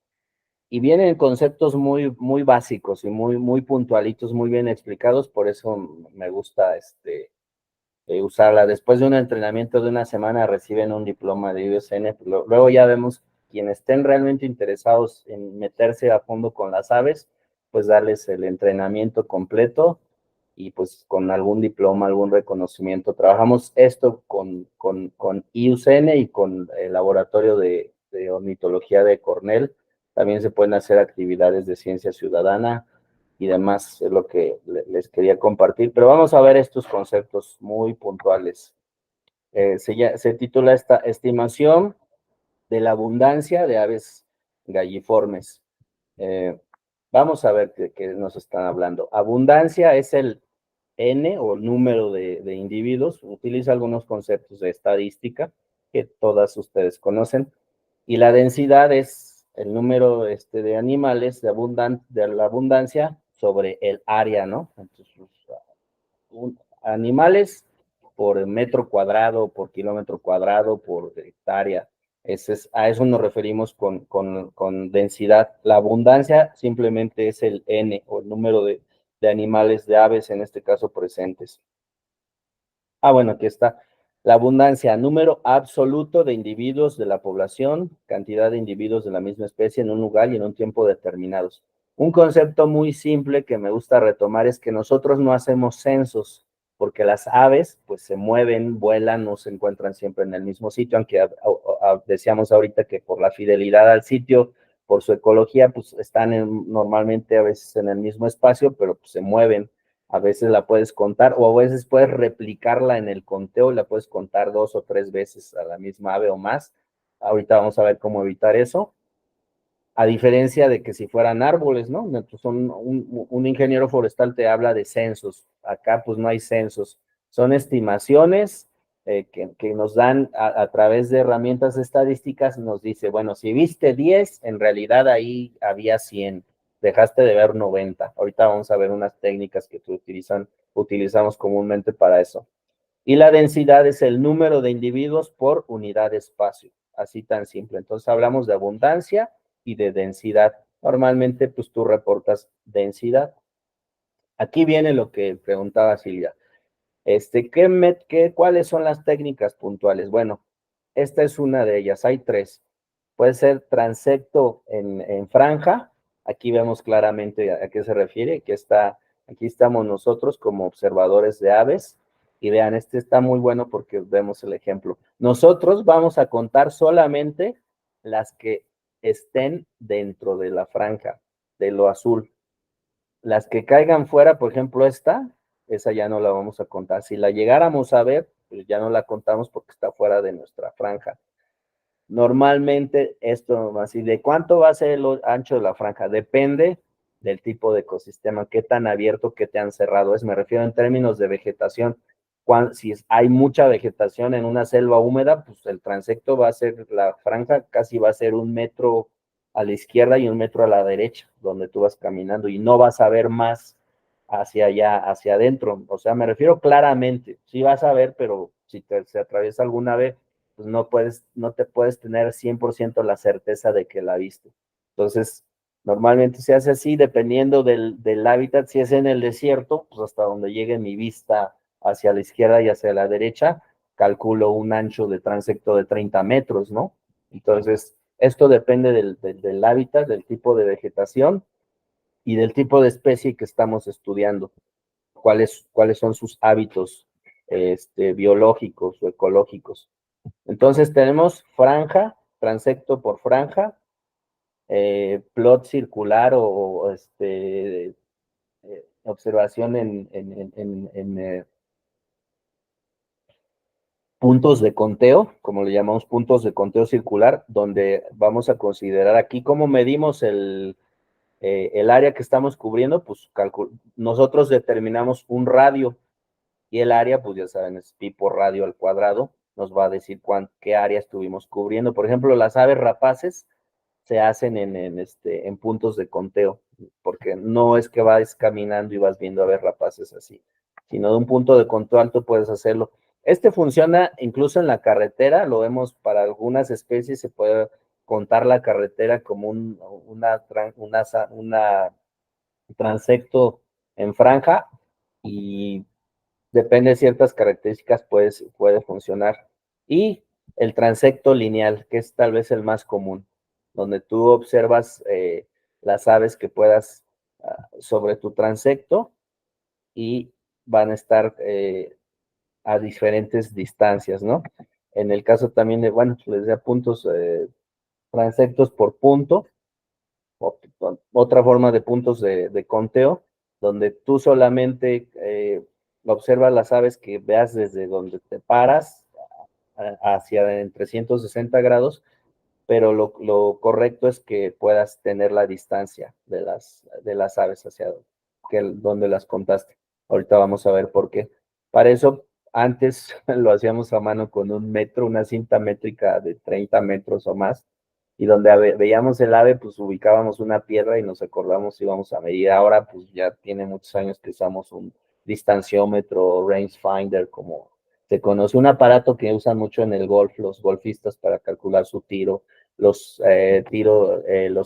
Y vienen conceptos muy, muy básicos y muy, muy puntualitos, muy bien explicados, por eso me gusta usarla. Después de un entrenamiento de una semana reciben un diploma de IUCN, luego ya vemos quienes estén realmente interesados en meterse a fondo con las aves, pues darles el entrenamiento completo y pues con algún diploma, algún reconocimiento. Trabajamos esto con IUCN y con el laboratorio de ornitología de Cornell. También se pueden hacer actividades de ciencia ciudadana y demás, es lo que les quería compartir. Pero vamos a ver estos conceptos muy puntuales. Se titula esta estimación de la abundancia de aves galliformes. Vamos a ver qué nos están hablando. Abundancia es el N o número de individuos. Utiliza algunos conceptos de estadística que todas ustedes conocen. Y la densidad es el número de animales de la abundancia sobre el área, ¿no? Entonces, animales por metro cuadrado, por kilómetro cuadrado, por hectárea. A eso nos referimos con densidad. La abundancia simplemente es el N, o el número de animales, de aves en este caso presentes. Bueno, aquí está. La abundancia, número absoluto de individuos de la población, cantidad de individuos de la misma especie en un lugar y en un tiempo determinados. Un concepto muy simple que me gusta retomar es que nosotros no hacemos censos, porque las aves pues se mueven, vuelan, no se encuentran siempre en el mismo sitio, aunque decíamos ahorita que por la fidelidad al sitio, por su ecología, pues están normalmente a veces en el mismo espacio, pero pues se mueven. A veces la puedes contar o a veces puedes replicarla en el conteo, la puedes contar 2 o 3 veces a la misma ave o más. Ahorita vamos a ver cómo evitar eso. A diferencia de que si fueran árboles, ¿no? Entonces, un ingeniero forestal te habla de censos. Acá pues no hay censos. Son estimaciones que nos dan a través de herramientas estadísticas, nos dice, bueno, si viste 10, en realidad ahí había 100. Dejaste de ver 90. Ahorita vamos a ver unas técnicas que utilizamos comúnmente para eso. Y la densidad es el número de individuos por unidad de espacio. Así tan simple. Entonces hablamos de abundancia y de densidad. Normalmente, pues tú reportas densidad. Aquí viene lo que preguntaba Silvia. ¿Cuáles son las técnicas puntuales? Bueno, esta es una de ellas. Hay 3. Puede ser transecto en franja. Aquí vemos claramente a qué se refiere. Aquí estamos nosotros como observadores de aves. Y vean, este está muy bueno porque vemos el ejemplo. Nosotros vamos a contar solamente las que estén dentro de la franja, de lo azul. Las que caigan fuera, por ejemplo, esa ya no la vamos a contar. Si la llegáramos a ver, pues ya no la contamos porque está fuera de nuestra franja. Normalmente esto, así, ¿de cuánto va a ser el ancho de la franja? Depende del tipo de ecosistema, qué tan abierto, qué tan cerrado es. Me refiero en términos de vegetación. Si hay mucha vegetación en una selva húmeda, pues el transecto va a ser, la franja casi va a ser 1 metro a la izquierda y 1 metro a la derecha, donde tú vas caminando, y no vas a ver más hacia allá, hacia adentro. O sea, me refiero claramente, sí vas a ver, pero si se atraviesa alguna vez, pues no te puedes tener 100% la certeza de que la viste. Entonces, normalmente se hace así, dependiendo del hábitat. Si es en el desierto, pues hasta donde llegue mi vista hacia la izquierda y hacia la derecha, calculo un ancho de transecto de 30 metros, ¿no? Entonces, esto depende del hábitat, del tipo de vegetación y del tipo de especie que estamos estudiando. Cuáles son sus hábitos biológicos o ecológicos. Entonces tenemos franja, transecto por franja, plot circular o observación en puntos de conteo, como le llamamos puntos de conteo circular, donde vamos a considerar aquí cómo medimos el área que estamos cubriendo. Pues nosotros determinamos un radio y el área, pues ya saben, es pi por radio al cuadrado, nos va a decir qué área estuvimos cubriendo. Por ejemplo, las aves rapaces se hacen en puntos de conteo, porque no es que vas caminando y vas viendo aves rapaces así, sino de un punto de conteo alto puedes hacerlo. Funciona incluso en la carretera, lo vemos para algunas especies, se puede contar la carretera como un transecto en franja, y depende de ciertas características, puede funcionar. Y el transecto lineal, que es tal vez el más común, donde tú observas las aves que puedas sobre tu transecto y van a estar a diferentes distancias, ¿no? En el caso también de, bueno, les decía puntos, transectos por punto, otra forma de puntos de conteo, donde tú solamente observas las aves que veas desde donde te paras hacia en 360 grados, pero lo correcto es que puedas tener la distancia de las aves hacia donde las contaste. Ahorita vamos a ver por qué. Para eso, antes lo hacíamos a mano con 1 metro, una cinta métrica de 30 metros o más, y donde veíamos el ave, pues ubicábamos una piedra y nos acordamos si íbamos a medir. Ahora, pues ya tiene muchos años que usamos un distanciómetro, rangefinder, como se conoce, un aparato que usan mucho en el golf los golfistas para calcular su tiro. Los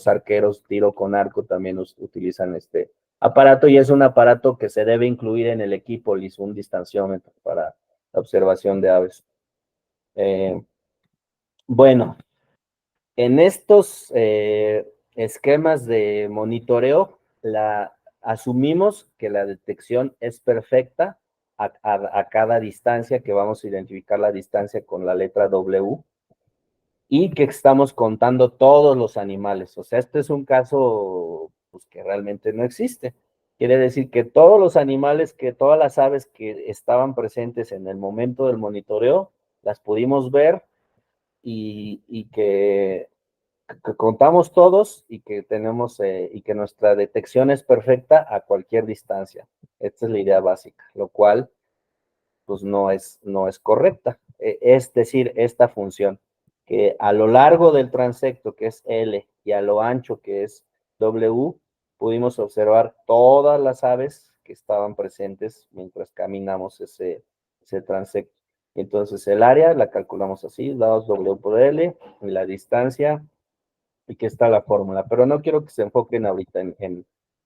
arqueros, tiro con arco, también utilizan este aparato, y es un aparato que se debe incluir en el equipo, un distanciómetro para la observación de aves. Bueno, en estos esquemas de monitoreo, asumimos que la detección es perfecta a cada distancia, que vamos a identificar la distancia con la letra W, y que estamos contando todos los animales. O sea, este es un caso pues, que realmente no existe. Quiere decir que todos los animales, que todas las aves que estaban presentes en el momento del monitoreo, las pudimos ver y que contamos todos y que tenemos y que nuestra detección es perfecta a cualquier distancia. Esta es la idea básica, lo cual pues no es correcta. Es decir, esta función, que a lo largo del transecto, que es L, y a lo ancho, que es W, pudimos observar todas las aves que estaban presentes mientras caminamos ese transecto. Entonces el área la calculamos así, dados W por L, y la distancia, y que está la fórmula. Pero no quiero que se enfoquen ahorita en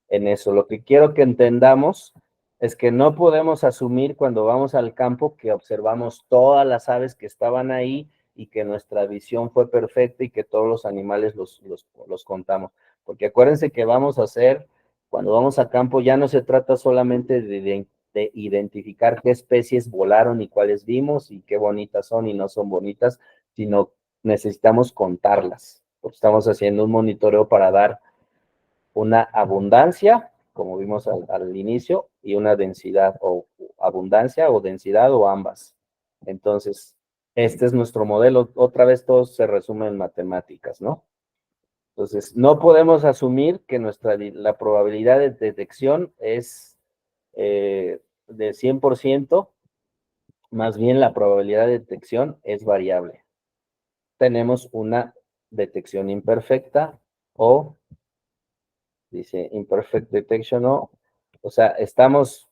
eso. Lo que quiero que entendamos es que no podemos asumir cuando vamos al campo que observamos todas las aves que estaban ahí y que nuestra visión fue perfecta y que todos los animales los contamos. Porque acuérdense que vamos a hacer, cuando vamos a campo, ya no se trata solamente de identificar qué especies volaron y cuáles vimos y qué bonitas son y no son bonitas, sino necesitamos contarlas. Porque estamos haciendo un monitoreo para dar una abundancia, como vimos al inicio, y una densidad, o abundancia o densidad, o ambas. Entonces, este es nuestro modelo. Otra vez todo se resume en matemáticas, ¿no? Entonces, no podemos asumir que la probabilidad de detección es de 100%, más bien la probabilidad de detección es variable. Tenemos una detección imperfecta o dice imperfect detection, o sea, estamos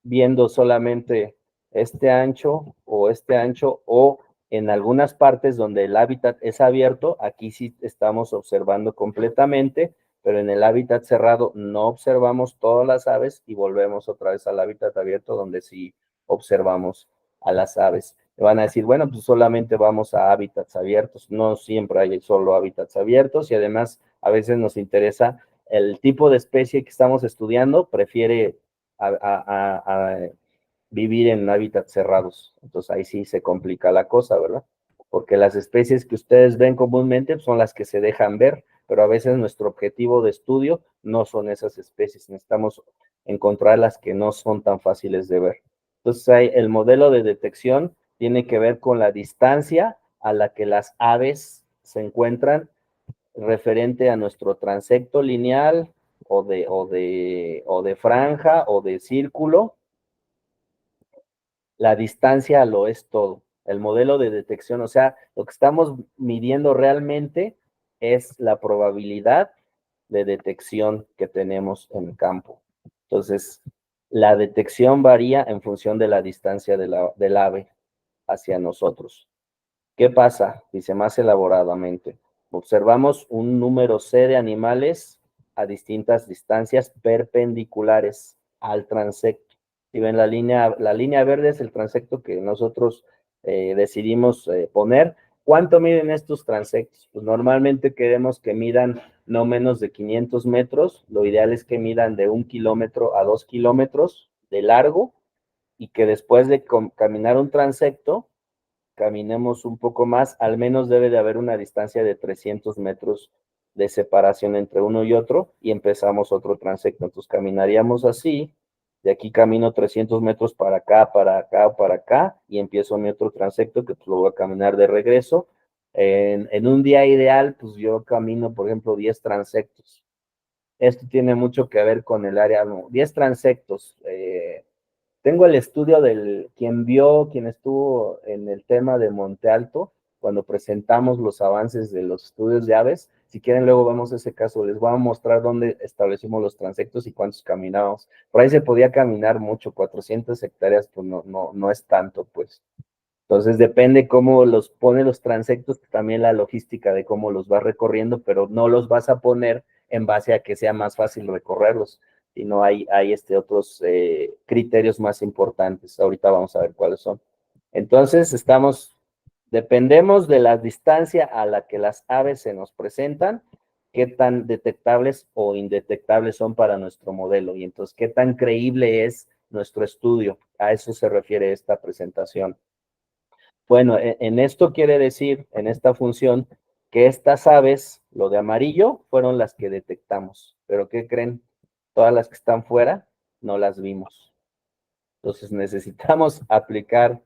viendo solamente este ancho o en algunas partes donde el hábitat es abierto, aquí sí estamos observando completamente, pero en el hábitat cerrado no observamos todas las aves y volvemos otra vez al hábitat abierto donde sí observamos a las aves. Me van a decir, bueno, pues solamente vamos a hábitats abiertos. No siempre hay solo hábitats abiertos y además a veces nos interesa el tipo de especie que estamos estudiando, prefiere a vivir en hábitats cerrados. Entonces ahí sí se complica la cosa, ¿verdad? Porque las especies que ustedes ven comúnmente son las que se dejan ver, pero a veces nuestro objetivo de estudio no son esas especies. Necesitamos encontrar las que no son tan fáciles de ver. Entonces el modelo de detección tiene que ver con la distancia a la que las aves se encuentran referente a nuestro transecto lineal o de franja o de círculo. La distancia lo es todo. El modelo de detección, o sea, lo que estamos midiendo realmente es la probabilidad de detección que tenemos en el campo. Entonces, la detección varía en función de la distancia del ave hacia nosotros. ¿Qué pasa? Dice más elaboradamente. Observamos un número C de animales a distintas distancias perpendiculares al transecto. Si ven la línea verde es el transecto que nosotros decidimos poner. ¿Cuánto miden estos transectos? Pues normalmente queremos que midan no menos de 500 metros. Lo ideal es que midan de 1 kilómetro a 2 kilómetros de largo y que después de caminar un transecto, caminemos un poco más, al menos debe de haber una distancia de 300 metros de separación entre uno y otro y empezamos otro transecto. Entonces caminaríamos así, de aquí camino 300 metros para acá, para acá, para acá y empiezo mi otro transecto que pues lo voy a caminar de regreso. En un día ideal, pues yo camino, por ejemplo, 10 transectos. Esto tiene mucho que ver con el área, no, 10 transectos. Tengo el estudio quien estuvo en el tema de Monte Alto, cuando presentamos los avances de los estudios de aves. Si quieren, luego vemos ese caso. Les voy a mostrar dónde establecimos los transectos y cuántos caminábamos. Por ahí se podía caminar mucho, 400 hectáreas, pues no es tanto, pues. Entonces depende cómo los pone los transectos, también la logística de cómo los vas recorriendo, pero no los vas a poner en base a que sea más fácil recorrerlos, sino hay otros criterios más importantes. Ahorita vamos a ver cuáles son. Entonces estamos Dependemos de la distancia a la que las aves se nos presentan, qué tan detectables o indetectables son para nuestro modelo, y entonces qué tan creíble es nuestro estudio. A eso se refiere esta presentación. Bueno, en esto quiere decir, en esta función, que estas aves, lo de amarillo, fueron las que detectamos. Pero ¿qué creen? Todas las que están fuera, no las vimos. Entonces necesitamos aplicar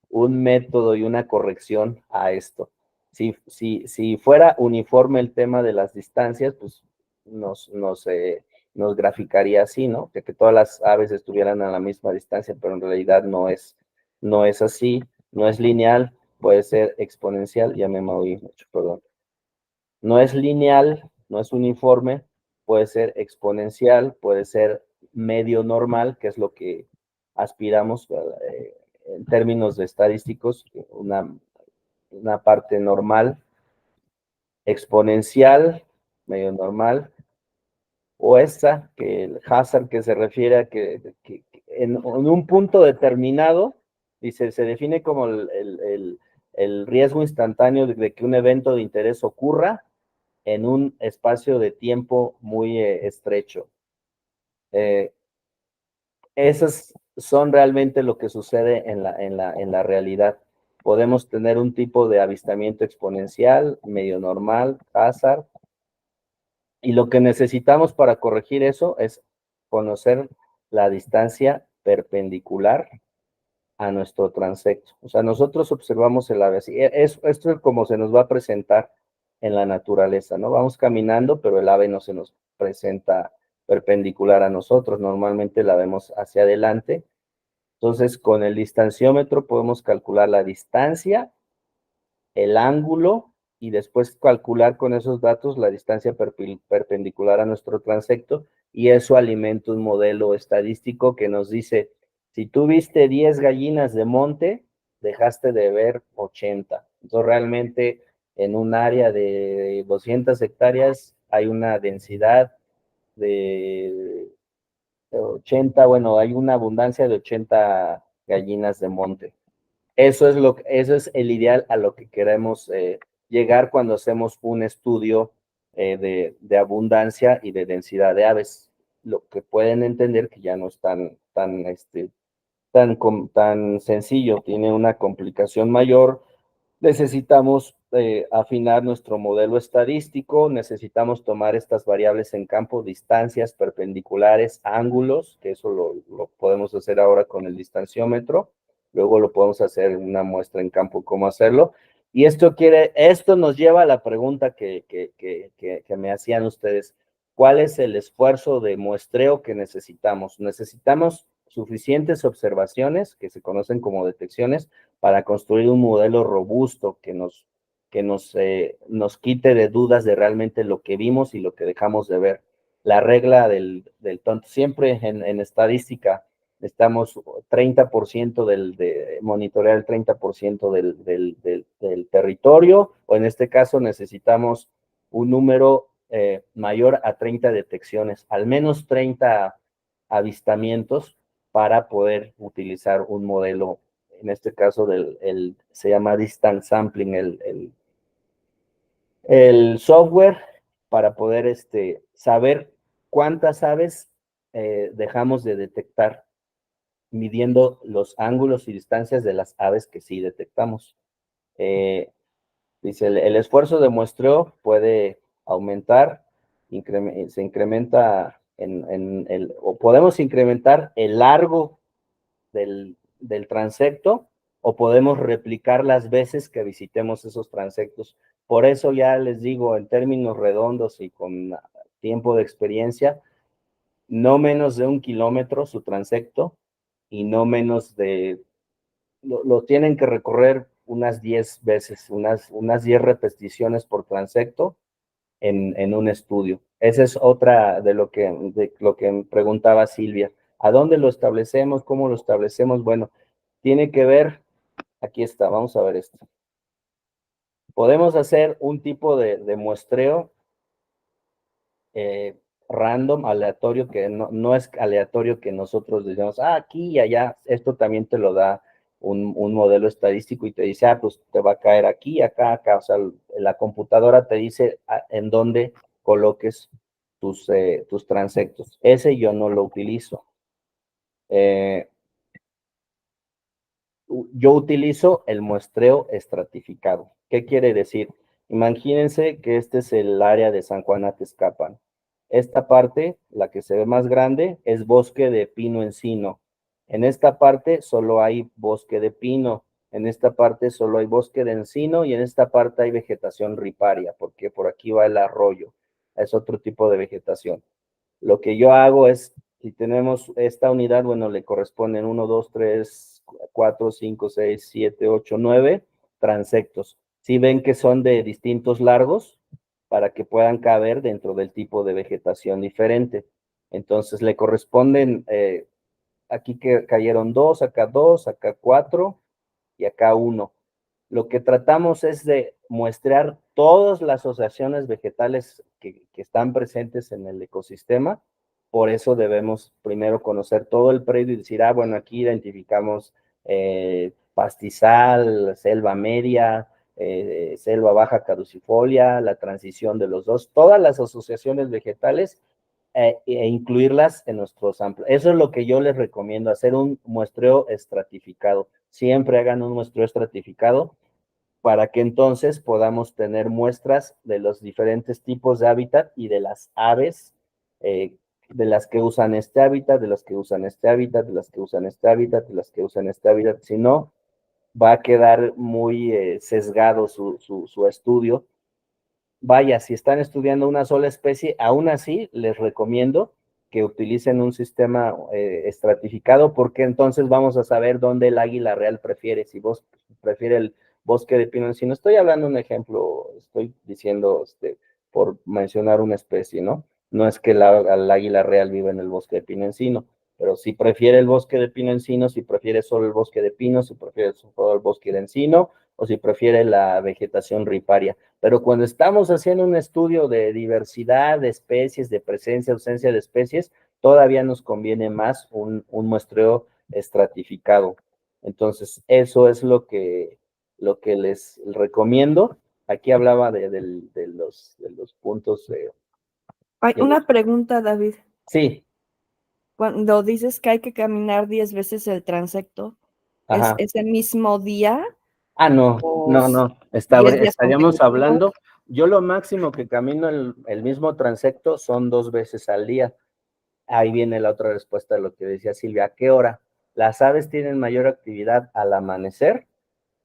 un método y una corrección a esto. Si fuera uniforme el tema de las distancias, pues nos graficaría así, ¿no? Que todas las aves estuvieran a la misma distancia, pero en realidad no es así, no es lineal, puede ser exponencial, ya me moví mucho, perdón. No es lineal, no es uniforme, puede ser exponencial, puede ser medio normal, que es lo que aspiramos en términos de estadísticos, una parte normal, exponencial, medio normal, o esta, que el hazard que se refiere a que en un punto determinado, dice, se define como el riesgo instantáneo de que un evento de interés ocurra en un espacio de tiempo muy estrecho. Esas son realmente lo que sucede en la realidad. Podemos tener un tipo de avistamiento exponencial, medio normal, hazard, y lo que necesitamos para corregir eso es conocer la distancia perpendicular a nuestro transecto. O sea, nosotros observamos el ave así. Esto es como se nos va a presentar en la naturaleza, ¿no? Vamos caminando, pero el ave no se nos presenta perpendicular a nosotros. Normalmente la vemos hacia adelante. Entonces, con el distanciómetro podemos calcular la distancia, el ángulo, y después calcular con esos datos la distancia perpendicular a nuestro transecto, y eso alimenta un modelo estadístico que nos dice, si tú viste 10 gallinas de monte, dejaste de ver 80. Entonces realmente en un área de 200 hectáreas hay una densidad de 80, bueno, hay una abundancia de 80 gallinas de monte. Eso es el ideal a lo que queremos llegar cuando hacemos un estudio de abundancia y de densidad de aves. Lo que pueden entender que ya no es tan sencillo, tiene una complicación mayor. Necesitamos afinar nuestro modelo estadístico, necesitamos tomar estas variables en campo, distancias, perpendiculares, ángulos, que eso lo podemos hacer ahora con el distanciómetro. Luego lo podemos hacer en una muestra en campo, cómo hacerlo. Y esto nos lleva a la pregunta que me hacían ustedes. ¿Cuál es el esfuerzo de muestreo que necesitamos? Necesitamos suficientes observaciones, que se conocen como detecciones, para construir un modelo robusto que nos quite de dudas de realmente lo que vimos y lo que dejamos de ver. La regla del tonto, siempre en estadística, estamos 30% de monitorear el 30% del territorio, o en este caso necesitamos un número mayor a 30 detecciones, al menos 30 avistamientos para poder utilizar un modelo, en este caso se llama Distance Sampling, el software, para poder saber cuántas aves dejamos de detectar, midiendo los ángulos y distancias de las aves que sí detectamos. Dice, el esfuerzo de muestreo puede aumentar, se incrementa o podemos incrementar el largo del transecto, o podemos replicar las veces que visitemos esos transectos. Por eso ya les digo, en términos redondos y con tiempo de experiencia, no menos de 1 kilómetro su transecto, y no menos lo tienen que recorrer unas 10 veces, unas 10 repeticiones por transecto en un estudio. Esa es otra de lo que preguntaba Silvia. ¿A dónde lo establecemos? ¿Cómo lo establecemos? Bueno, tiene que ver, aquí está, vamos a ver esto. Podemos hacer un tipo de muestreo random, aleatorio, que no es aleatorio que nosotros digamos, aquí y allá. Esto también te lo da un modelo estadístico y te dice, pues te va a caer aquí, acá, acá. O sea, la computadora te dice en dónde coloques tus transectos. Ese yo no lo utilizo. Yo utilizo el muestreo estratificado. ¿Qué quiere decir? Imagínense que este es el área de San Juan Atezcapan. Esta parte, la que se ve más grande, es bosque de pino encino. En esta parte solo hay bosque de pino. En esta parte solo hay bosque de encino y en esta parte hay vegetación riparia, porque por aquí va el arroyo. Es otro tipo de vegetación. Lo que yo hago es, si tenemos esta unidad, bueno, le corresponden 1, 2, 3, 4, 5, 6, 7, 8, 9 transectos. Si ven que son de distintos largos, para que puedan caber dentro del tipo de vegetación diferente. Entonces le corresponden, aquí que cayeron 2, acá 4 y acá 1. Lo que tratamos es de muestrear todas las asociaciones vegetales que están presentes en el ecosistema. Por eso debemos primero conocer todo el predio y decir, bueno, aquí identificamos pastizal, selva media, selva baja caducifolia, la transición de los dos, todas las asociaciones vegetales e incluirlas en nuestros samples. Eso es lo que yo les recomiendo, hacer un muestreo estratificado. Siempre hagan un muestreo estratificado para que entonces podamos tener muestras de los diferentes tipos de hábitat y de las aves, de las que usan este hábitat, de las que usan este hábitat, de las que usan este hábitat, de las que usan este hábitat. Si no, va a quedar muy sesgado su estudio. Vaya, si están estudiando una sola especie, aún así les recomiendo que utilicen un sistema estratificado, porque entonces vamos a saber dónde el águila real prefiere. Si vos prefiere el bosque de pino encino, estoy hablando un ejemplo, estoy diciendo por mencionar una especie, ¿no? No es que el águila real viva en el bosque de pino encino, pero si prefiere el bosque de pino encino, si prefiere solo el bosque de pino, si prefiere solo el bosque de encino, o si prefiere la vegetación riparia. Pero cuando estamos haciendo un estudio de diversidad de especies, de presencia, ausencia de especies, todavía nos conviene más un muestreo estratificado. Entonces, eso es lo que les recomiendo. Aquí hablaba de los puntos. Hay una pregunta, David. Sí. Cuando dices que hay que caminar 10 veces el transecto, ¿es Ajá. ese mismo día? No. 10 días Estaríamos consecutivos. hablando, yo lo máximo que camino el mismo transecto son 2 veces al día. Ahí viene la otra respuesta de lo que decía Silvia. ¿A qué hora? Las aves tienen mayor actividad al amanecer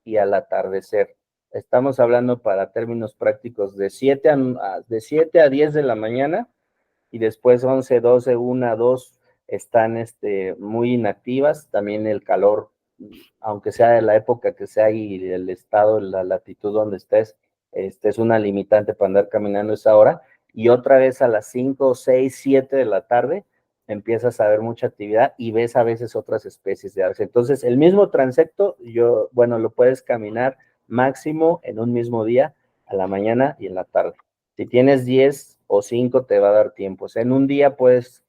y al atardecer. Estamos hablando para términos prácticos de 7 a 10 de la mañana y después 11, 12, 1, 2 están muy inactivas. También el calor, aunque sea de la época que sea y el estado, la latitud donde estés, es una limitante para andar caminando esa hora. Y otra vez a las 5, 6, 7 de la tarde empiezas a ver mucha actividad y ves a veces otras especies de aves. Entonces, el mismo transecto, lo puedes caminar máximo en un mismo día, a la mañana y en la tarde. Si tienes 10 o 5, te va a dar tiempo. O sea, en un día puedes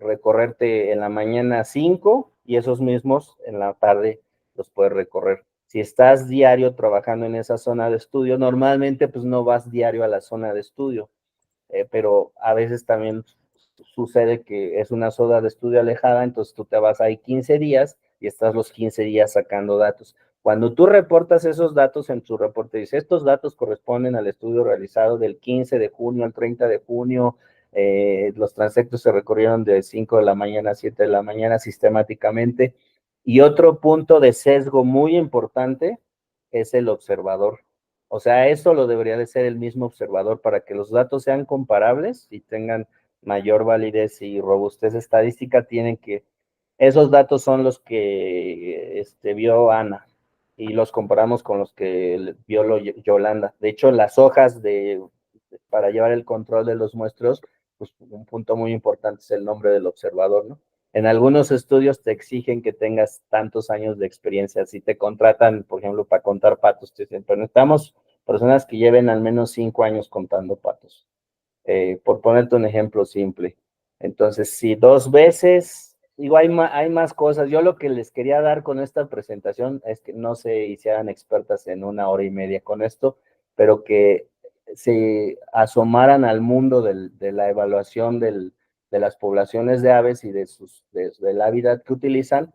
recorrerte en la mañana 5 y esos mismos en la tarde los puedes recorrer. Si estás diario trabajando en esa zona de estudio, normalmente pues no vas diario a la zona de estudio, pero a veces también sucede que es una zona de estudio alejada, entonces tú te vas ahí 15 días y estás los 15 días sacando datos. Cuando tú reportas esos datos en tu reporte, dice, estos datos corresponden al estudio realizado del 15 de junio al 30 de junio, los transectos se recorrieron de 5 de la mañana a 7 de la mañana sistemáticamente. Y otro punto de sesgo muy importante es el observador. O sea, eso lo debería de ser el mismo observador para que los datos sean comparables y tengan mayor validez y robustez estadística. Esos datos son los que vio Ana y los comparamos con los que vio Yolanda. De hecho, las hojas para llevar el control de los muestros, pues un punto muy importante es el nombre del observador, ¿no? En algunos estudios te exigen que tengas tantos años de experiencia. Si te contratan, por ejemplo, para contar patos, te dicen, pero necesitamos personas que lleven al menos 5 años contando patos. Por ponerte un ejemplo simple. Entonces, si 2 veces digo, hay más cosas. Yo lo que les quería dar con esta presentación es que no se hicieran expertas en 1 hora y media con esto, pero que se asomaran al mundo de la evaluación de las poblaciones de aves y del hábitat que utilizan,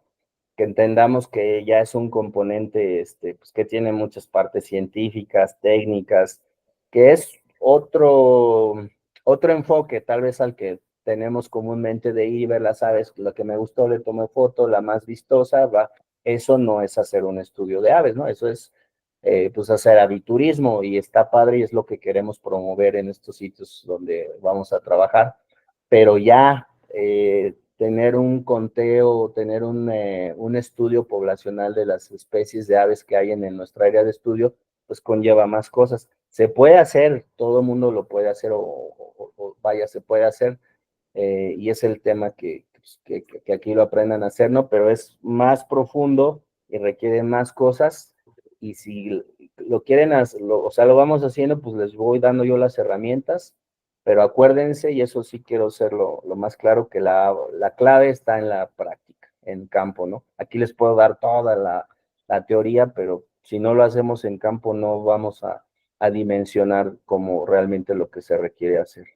que entendamos que ya es un componente pues, que tiene muchas partes científicas, técnicas, que es otro enfoque tal vez al que tenemos comúnmente de ir y ver las aves. Lo que me gustó, le tomé foto, la más vistosa, va. Eso no es hacer un estudio de aves, ¿no? Eso es pues hacer aviturismo, y está padre y es lo que queremos promover en estos sitios donde vamos a trabajar, pero ya tener un conteo, tener un estudio poblacional de las especies de aves que hay en nuestra área de estudio, pues conlleva más cosas. Se puede hacer, todo el mundo lo puede hacer, o vaya, se puede hacer, y es el tema pues, que aquí lo aprendan a hacer, ¿no? Pero es más profundo y requiere más cosas, y si lo quieren hacer, o sea, lo vamos haciendo, pues les voy dando yo las herramientas, pero acuérdense, y eso sí quiero ser lo más claro, que la clave está en la práctica, en campo, ¿no? Aquí les puedo dar toda la teoría, pero si no lo hacemos en campo, no vamos a dimensionar como realmente lo que se requiere hacer.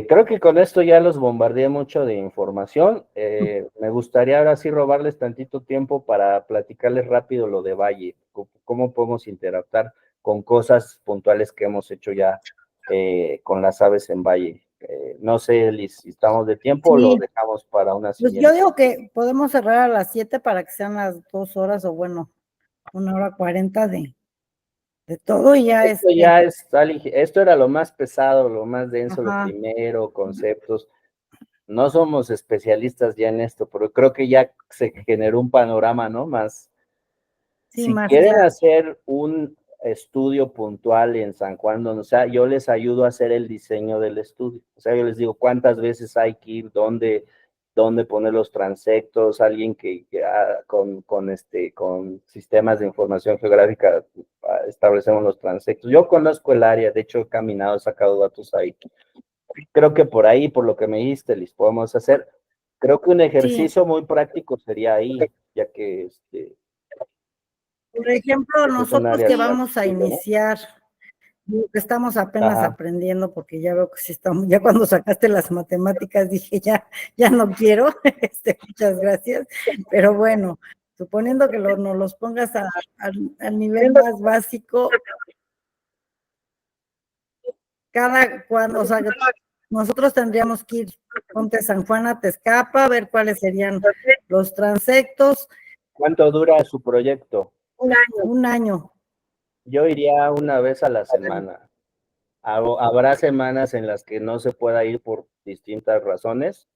Creo que con esto ya los bombardeé mucho de información. Me gustaría ahora sí robarles tantito tiempo para platicarles rápido lo de Valle, cómo podemos interactuar con cosas puntuales que hemos hecho ya con las aves en Valle. No sé, Liz, si estamos de tiempo o lo Sí, dejamos para una pues siguiente. yo digo que podemos cerrar a las 7 para que sean las 2 horas, o bueno, 1 hora 40 de todo, y ya Esto ya esto era lo más pesado, lo más denso, lo ajá, primero, conceptos. No somos especialistas ya en esto, pero creo que ya se generó un panorama, ¿no? Más, sí, si más quieren claro. hacer un estudio puntual en San Juan, o sea, yo les ayudo a hacer el diseño del estudio. O sea, yo les digo cuántas veces hay que ir, dónde poner los transectos, alguien con sistemas de información geográfica establecemos los transectos. Yo conozco el área, de hecho he caminado, he sacado datos ahí. Creo que por ahí, por lo que me dijiste, les podemos hacer. Creo que un Sí, ejercicio muy práctico sería ahí, ya que por ejemplo, pues es un nosotros área que vamos a accesible, ¿no? iniciar, digo que estamos apenas Ajá. aprendiendo, porque ya veo que sí estamos, ya cuando sacaste las matemáticas dije, ya no quiero, muchas gracias, pero bueno, suponiendo que nos los pongas al nivel más básico, o sea, nosotros tendríamos que ir, ponte San Juan a Tezcapa, ver cuáles serían los transectos. ¿Cuánto dura su proyecto? Un año. Yo iría una vez a la semana. Habrá semanas en las que no se pueda ir por distintas razones.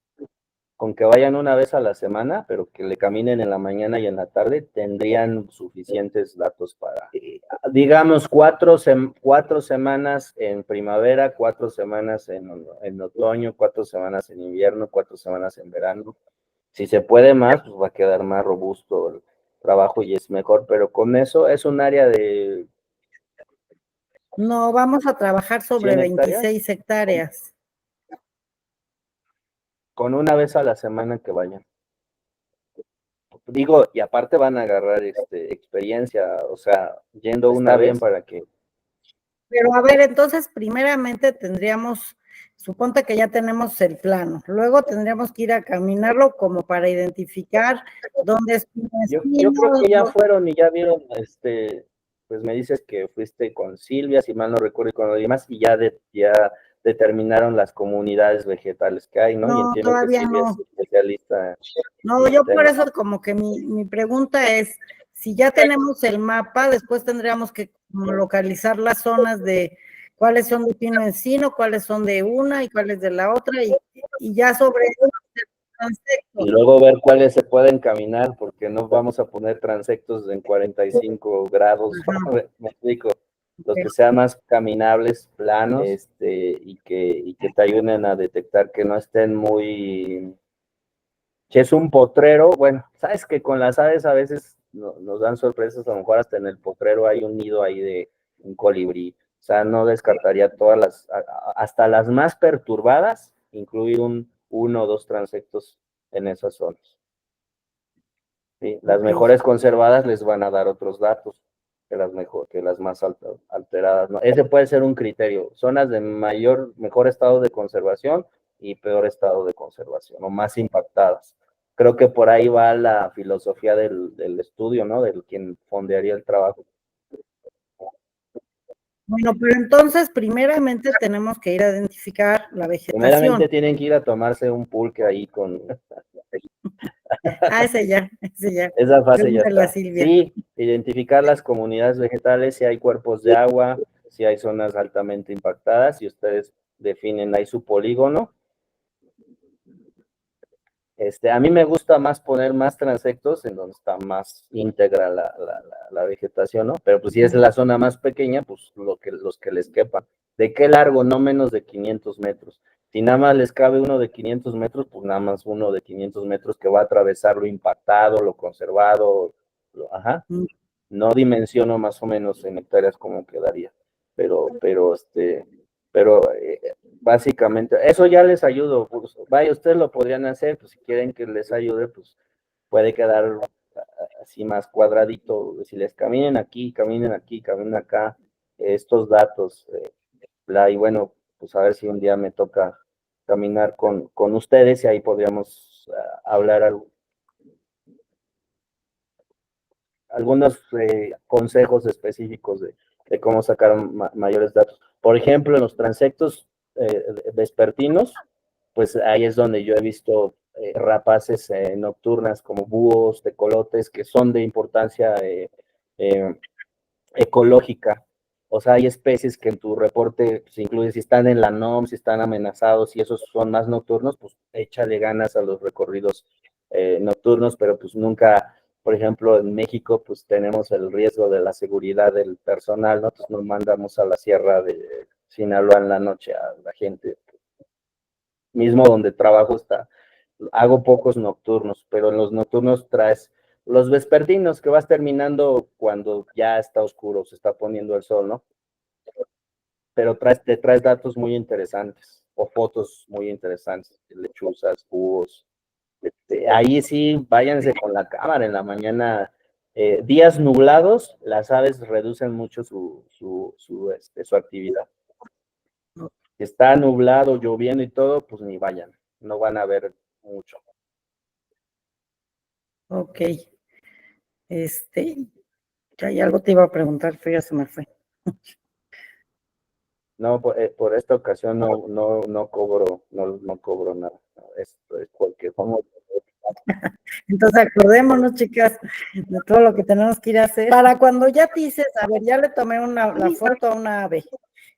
Con que vayan una vez a la semana, pero que le caminen en la mañana y en la tarde, tendrían suficientes datos para, digamos, 4 semanas en primavera, 4 semanas en otoño, 4 semanas en invierno, 4 semanas en verano. Si se puede más, pues va a quedar más robusto el trabajo y es mejor, pero con eso es un área de No, vamos a trabajar sobre 100 hectáreas, 26 hectáreas. con una vez a la semana que vayan. Digo, y aparte van a agarrar experiencia, o sea, yendo una vez para que... Pero a ver, entonces, primeramente tendríamos, suponte que ya tenemos el plano, luego tendríamos que ir a caminarlo como para identificar dónde es Yo creo que ya fueron y ya vieron, pues me dices que fuiste con Silvia, si mal no recuerdo, y con los demás, y ya determinaron las comunidades vegetales que hay, ¿no? Y No, entiendo que todavía Silvia es no. especialista No, en el yo por tema. eso como que mi pregunta es, si ya tenemos el mapa, después tendríamos que como localizar las zonas de cuáles son de pino encino, cuáles son de una y cuáles de la otra, y ya sobre eso Y luego ver cuáles se pueden caminar, porque no vamos a poner transectos en 45 grados, me explico, los que sean más caminables, planos, y que te ayuden a detectar que no estén muy... Si es un potrero, bueno, sabes que con las aves a veces nos dan sorpresas, a lo mejor hasta en el potrero hay un nido ahí de un colibrí, o sea, no descartaría todas hasta las más perturbadas, incluir 1 o 2 transectos en esas zonas. ¿Sí? Las mejores conservadas les van a dar otros datos que las más alteradas, ¿no? Ese puede ser un criterio, zonas de mejor estado de conservación y peor estado de conservación, o más impactadas. Creo que por ahí va la filosofía del estudio, ¿no? Del quien fondearía el trabajo. Bueno, pero entonces, primeramente tenemos que ir a identificar la vegetación. Primeramente tienen que ir a tomarse un pulque ahí con... Ese ya. Esa fase ya Pregúntale a está. Silvia. Sí, identificar las comunidades vegetales, si hay cuerpos de agua, si hay zonas altamente impactadas, si ustedes definen ahí su polígono. A mí me gusta más poner más transectos en donde está más íntegra la vegetación, ¿no? Pero pues si es la zona más pequeña, pues los que les quepan. ¿De qué largo? No menos de 500 metros. Si nada más les cabe uno de 500 metros, pues nada más uno de 500 metros que va a atravesar lo impactado, lo conservado, ajá. No dimensiono más o menos en hectáreas cómo quedaría, pero básicamente, eso ya les ayudo, pues, vaya, ustedes lo podrían hacer, pues si quieren que les ayude, pues puede quedar así más cuadradito, si les caminen aquí, caminen acá, estos datos, y bueno, pues a ver si un día me toca caminar con ustedes y ahí podríamos hablar algunos consejos específicos de cómo sacar mayores datos. Por ejemplo, en los transectos vespertinos, pues ahí es donde yo he visto rapaces nocturnas como búhos, tecolotes, que son de importancia ecológica. O sea, hay especies que en tu reporte se incluye si están en la NOM, si están amenazados, y esos son más nocturnos, pues échale ganas a los recorridos nocturnos, pero pues nunca, por ejemplo, en México, pues tenemos el riesgo de la seguridad del personal, ¿no? Entonces nos mandamos a la sierra de Sinaloa en la noche a la gente. Mismo donde trabajo hago pocos nocturnos, pero en los nocturnos traes los vespertinos que vas terminando cuando ya está oscuro, se está poniendo el sol, ¿no? Pero te traes datos muy interesantes o fotos muy interesantes, lechuzas, búhos. Ahí sí, váyanse con la cámara en la mañana. Días nublados, las aves reducen mucho su actividad. Si está nublado, lloviendo y todo, pues ni vayan, no van a ver mucho. Ok. Ya algo te iba a preguntar, pero ya se me fue. No, por esta ocasión no cobro nada. Esto es porque somos... Entonces acordémonos, chicas, de todo lo que tenemos que ir a hacer. Para cuando ya te dices, a ver, ya le tomé la foto a una ave,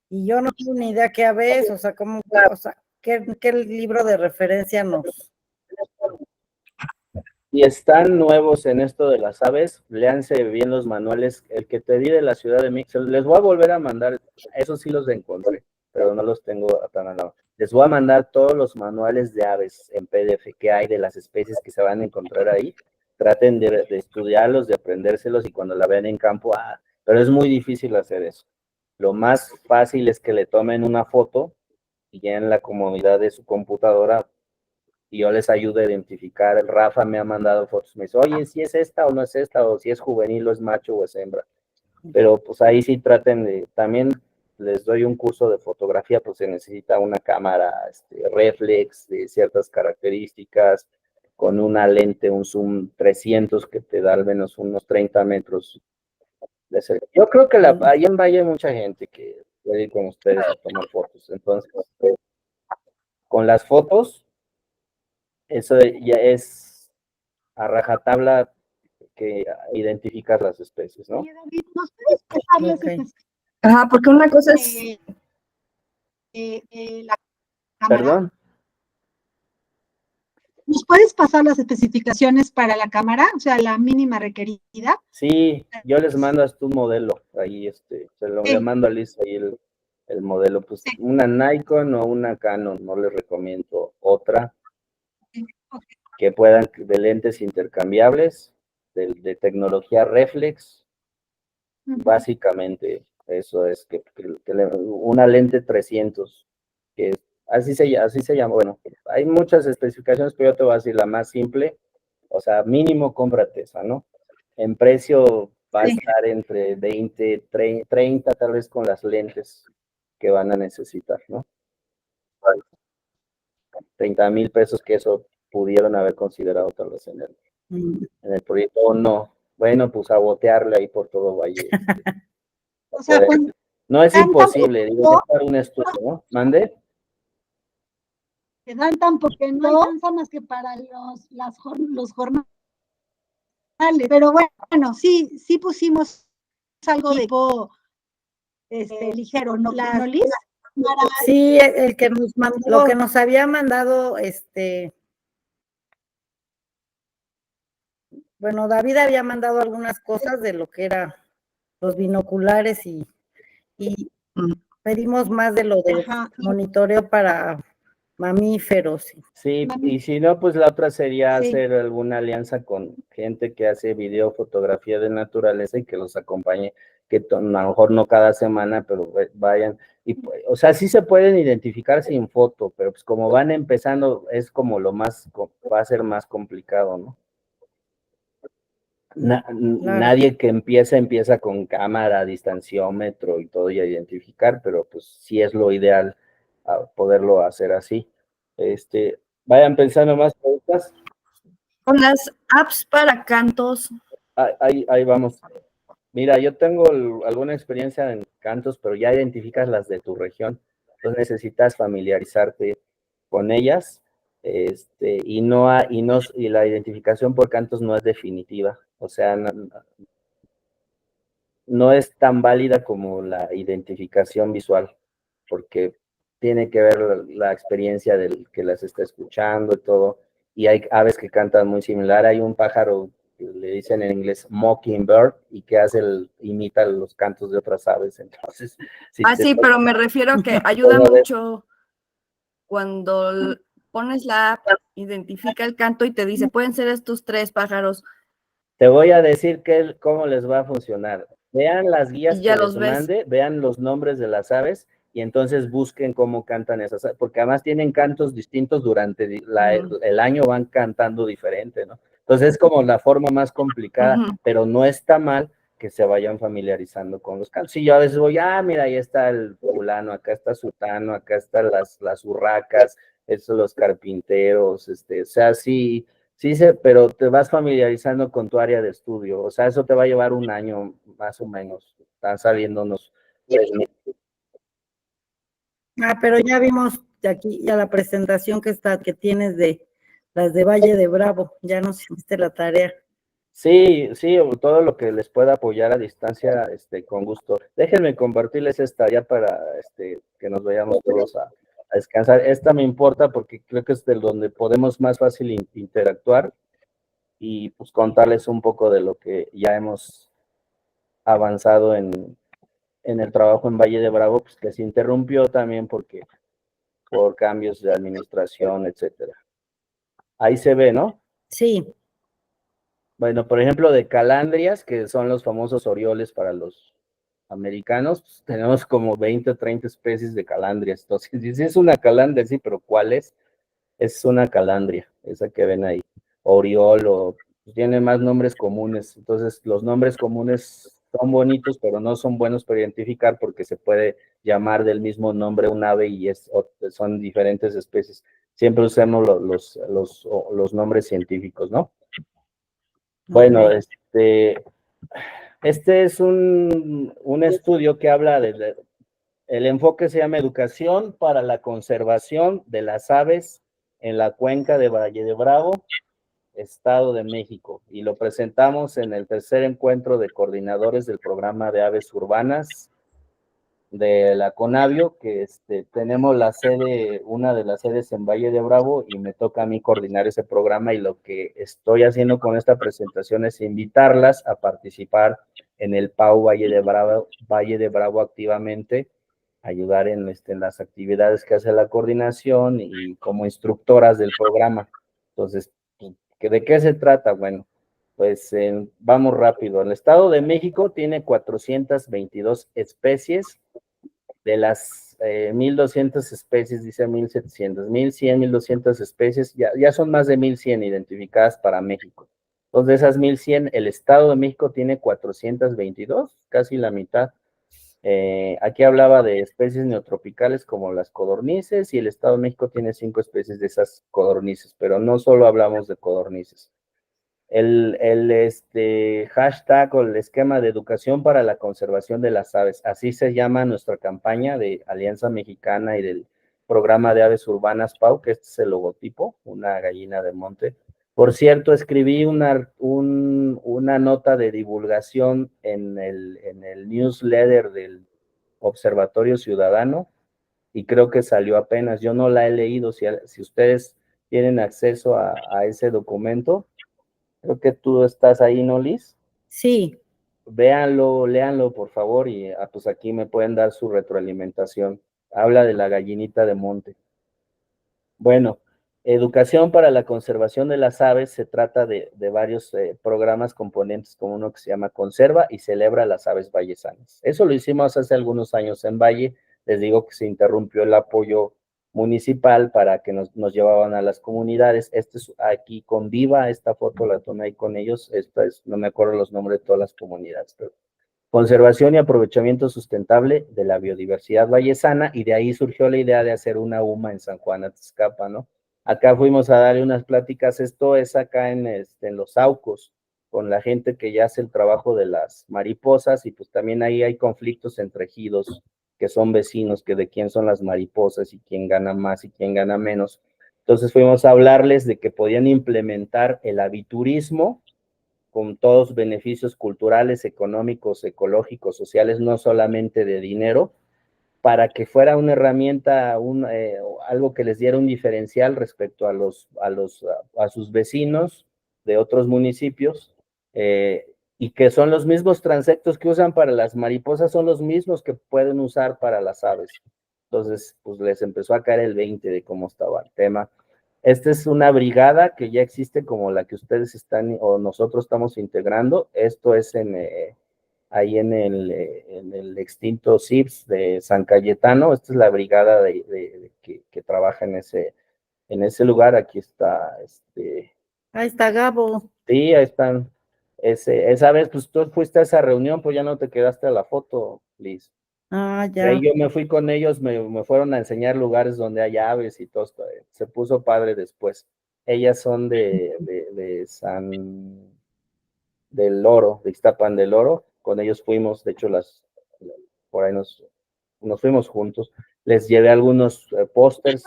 y yo no tengo ni idea qué ave es, o sea, qué libro de referencia nos... Si están nuevos en esto de las aves, léanse bien los manuales. El que te di de la Ciudad de México, les voy a volver a mandar, esos sí los encontré, pero no los tengo tan a la mano. Les voy a mandar todos los manuales de aves en PDF que hay de las especies que se van a encontrar ahí. Traten de estudiarlos, de aprendérselos y cuando la vean en campo, pero es muy difícil hacer eso. Lo más fácil es que le tomen una foto y ya en la comodidad de su computadora y yo les ayudo a identificar. El Rafa me ha mandado fotos, me dice, oye, si es esta o no es esta, o si es juvenil o es macho o es hembra. Pero pues ahí sí traten también les doy un curso de fotografía, pues se necesita una cámara reflex de ciertas características, con una lente, un zoom 300 que te da al menos unos 30 metros de cerca. Yo creo que ahí en Valle hay mucha gente que puede ir con ustedes a tomar fotos. Entonces, con las fotos, eso ya es a rajatabla que identificas las especies, ¿no? Oye, David, ¿nos puedes pasar las especificaciones Ajá, porque una cosa es... la cámara? ¿Perdón? ¿Nos puedes pasar las especificaciones para la cámara? O sea, la mínima requerida. Sí, yo les mando hasta un modelo, ahí le mando a Liz ahí el modelo, pues una Nikon o una Canon, no les recomiendo otra, que puedan, de lentes intercambiables, de tecnología reflex, básicamente eso es, una lente 300, que así se llama. Bueno, hay muchas especificaciones, pero yo te voy a decir la más simple. O sea, mínimo cómprate esa, ¿no? En precio va a Sí. estar entre 20, 30, tal vez con las lentes que van a necesitar, ¿no? 30,000 pesos, que eso pudieron haber considerado tal vez en el proyecto, o no. Bueno, pues a botearle ahí por todo Valle. O sea, cuando No es dan tan imposible, digo, es poquito, para un estudio, ¿no? ¿Mande? que dan tan porque no alcanza más que para los jornales. Pero bueno, sí pusimos algo de tipo ligero, ¿no? ¿No, Liz? Sí, el que nos mandó, lo que nos había mandado, bueno, David había mandado algunas cosas de lo que era los binoculares y pedimos más de lo de Ajá. monitoreo para mamíferos. Sí, y si no, pues la otra sería Sí. hacer alguna alianza con gente que hace video, fotografía de naturaleza y que los acompañe, que a lo mejor no cada semana, pero vayan. Y, o sea, sí se pueden identificar sin foto, pero pues como van empezando, es como va a ser más complicado, ¿no? Claro. Nadie que empieza con cámara, distanciómetro y todo y a identificar, pero pues sí es lo ideal poderlo hacer así. Vayan pensando más preguntas. Con las apps para cantos. Ahí vamos. Mira, yo tengo alguna experiencia en cantos, pero ya identificas las de tu región. Entonces necesitas familiarizarte con ellas. Y la identificación por cantos no es definitiva. O sea, no es tan válida como la identificación visual, porque tiene que ver la experiencia del que las está escuchando y todo. Y hay aves que cantan muy similar. Hay un pájaro que le dicen en inglés mockingbird y que imita los cantos de otras aves. Entonces, Sí, pero me refiero a que ayuda mucho cuando pones la app, identifica el canto y te dice, pueden ser estos 3 pájaros. Te voy a decir cómo les va a funcionar. Vean las guías Y ya que les los ves. mande, vean los nombres de las aves y entonces busquen cómo cantan esas aves, porque además tienen cantos distintos durante el año, van cantando diferente, ¿no? Entonces es como la forma más complicada, pero no está mal que se vayan familiarizando con los cantos. Y yo a veces voy, mira, ahí está el fulano, acá está sutano, acá están las urracas, estos los carpinteros, o sea, sí, pero te vas familiarizando con tu área de estudio, o sea, eso te va a llevar un año más o menos, están saliendo unos 3 meses. Pero ya vimos de aquí ya la presentación que tienes de las de Valle de Bravo, ya nos hiciste la tarea. Sí, todo lo que les pueda apoyar a distancia, con gusto. Déjenme compartirles esta ya para que nos vayamos todos a descansar. Esta me importa porque creo que es de donde podemos más fácil interactuar y pues contarles un poco de lo que ya hemos avanzado en el trabajo en Valle de Bravo, pues que se interrumpió también por cambios de administración, etcétera. Ahí se ve, ¿no? Sí. Bueno, por ejemplo, de calandrias, que son los famosos orioles para los americanos, pues, tenemos como 20 o 30 especies de calandrias. Entonces, si es una calandria, sí, pero ¿cuál es? Es una calandria, esa que ven ahí. Oriol, pues, tiene más nombres comunes. Entonces, los nombres comunes son bonitos, pero no son buenos para identificar porque se puede llamar del mismo nombre un ave y son diferentes especies. Siempre usamos los nombres científicos, ¿no? Bueno, este es un estudio que habla el enfoque se llama Educación para la conservación de las aves en la cuenca de Valle de Bravo, Estado de México, y lo presentamos en el tercer encuentro de coordinadores del programa de aves urbanas de la Conavio, que tenemos una de las sedes en Valle de Bravo, y me toca a mí coordinar ese programa, y lo que estoy haciendo con esta presentación es invitarlas a participar en el PAU Valle de Bravo activamente, ayudar en las actividades que hace la coordinación y como instructoras del programa. Entonces, ¿de qué se trata? Bueno, pues vamos rápido. El Estado de México tiene 422 especies, de las las 1,200 especies, dice 1,700, 1,100, 1,200 especies, ya son más de 1,100 identificadas para México. Entonces, de esas 1,100, el Estado de México tiene 422, casi la mitad. Aquí hablaba de especies neotropicales como las codornices, y el Estado de México tiene 5 especies de esas codornices, pero no solo hablamos de codornices. El hashtag o el esquema de educación para la conservación de las aves, así se llama nuestra campaña de Alianza Mexicana y del programa de aves urbanas PAU, que este es el logotipo, una gallina de monte. Por cierto, escribí una nota de divulgación en el newsletter del Observatorio Ciudadano, y creo que salió apenas. Yo no la he leído. Si ustedes tienen acceso a ese documento, creo que tú estás ahí, ¿no, Liz? Sí. Véanlo, léanlo, por favor, y pues aquí me pueden dar su retroalimentación. Habla de la gallinita de monte. Bueno, educación para la conservación de las aves, se trata de varios programas componentes, como uno que se llama Conserva y Celebra las Aves Vallesanas. Eso lo hicimos hace algunos años en Valle. Les digo que se interrumpió el apoyo municipal para que nos llevaban a las comunidades. Este es aquí con Viva, esta foto la tomé ahí con ellos. Esta es, no me acuerdo los nombres de todas las comunidades, pero conservación y aprovechamiento sustentable de la biodiversidad vallesana, y de ahí surgió la idea de hacer una UMA en San Juan Atzcapa, ¿no? Acá fuimos a darle unas pláticas. Esto es acá en Los Saucos, con la gente que ya hace el trabajo de las mariposas, y pues también ahí hay conflictos entre ejidos que son vecinos, que de quién son las mariposas y quién gana más y quién gana menos. Entonces fuimos a hablarles de que podían implementar el aviturismo con todos beneficios culturales, económicos, ecológicos, sociales, no solamente de dinero, para que fuera una herramienta, algo que les diera un diferencial respecto a sus vecinos de otros municipios, y que son los mismos transectos que usan para las mariposas, son los mismos que pueden usar para las aves. Entonces, pues les empezó a caer el 20 de cómo estaba el tema. Esta es una brigada que ya existe, como la que ustedes están o nosotros estamos integrando. Esto es ahí en el extinto CIPS de San Cayetano. Esta es la brigada que trabaja en ese lugar. Aquí está, Ahí está Gabo. sí, ahí están. Esa vez, pues tú fuiste a esa reunión, pues ya no te quedaste a la foto, Liz. Ah, Y ahí ya. yo me fui con ellos, me fueron a enseñar lugares donde hay aves y todo esto. Se puso padre después. Ellas son de del Oro, de Ixtapan del Oro. Con ellos fuimos, de hecho, por ahí nos fuimos juntos. Les llevé algunos pósters.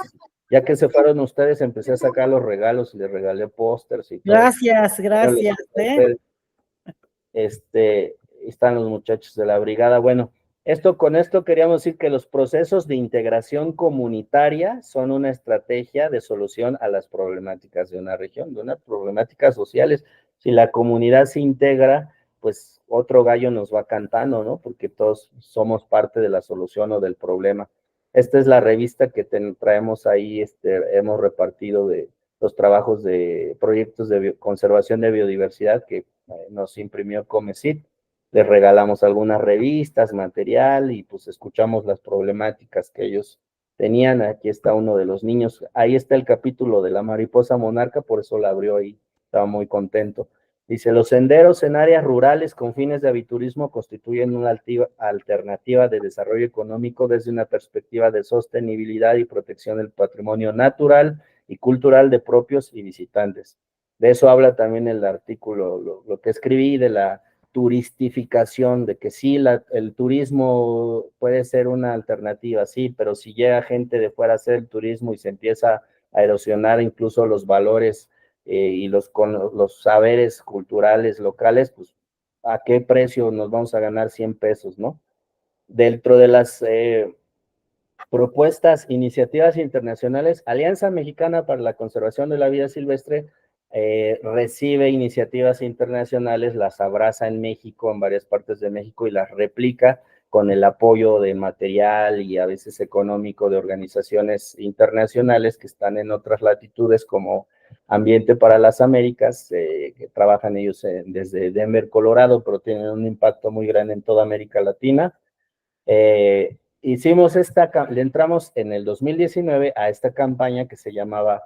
Ya que se fueron ustedes, empecé a sacar los regalos y les regalé pósters y todo. Gracias, gracias. Están los muchachos de la brigada. Bueno, con esto queríamos decir que los procesos de integración comunitaria son una estrategia de solución a las problemáticas de una región, de unas problemáticas sociales. Si la comunidad se integra, pues otro gallo nos va cantando, ¿no? Porque todos somos parte de la solución o del problema. Esta es la revista que traemos ahí, hemos repartido de los trabajos de proyectos de conservación de biodiversidad que nos imprimió Comecit. Les regalamos algunas revistas, material, y pues escuchamos las problemáticas que ellos tenían. Aquí está uno de los niños, ahí está el capítulo de la mariposa monarca, por eso la abrió ahí, estaba muy contento. Dice, los senderos en áreas rurales con fines de aviturismo constituyen una alternativa de desarrollo económico desde una perspectiva de sostenibilidad y protección del patrimonio natural y cultural de propios y visitantes. De eso habla también el artículo, lo que escribí, de la turistificación, de que sí, el turismo puede ser una alternativa, sí, pero si llega gente de fuera a hacer el turismo y se empieza a erosionar incluso los valores y los saberes culturales locales, pues ¿a qué precio nos vamos a ganar 100 pesos, no? Dentro de las propuestas, iniciativas internacionales, Alianza Mexicana para la Conservación de la Vida Silvestre recibe iniciativas internacionales, las abraza en México, en varias partes de México, y las replica con el apoyo de material y a veces económico de organizaciones internacionales que están en otras latitudes, como Ambiente para las Américas, que trabajan ellos desde Denver, Colorado, pero tienen un impacto muy grande en toda América Latina. hicimos le entramos en el 2019 a esta campaña que se llamaba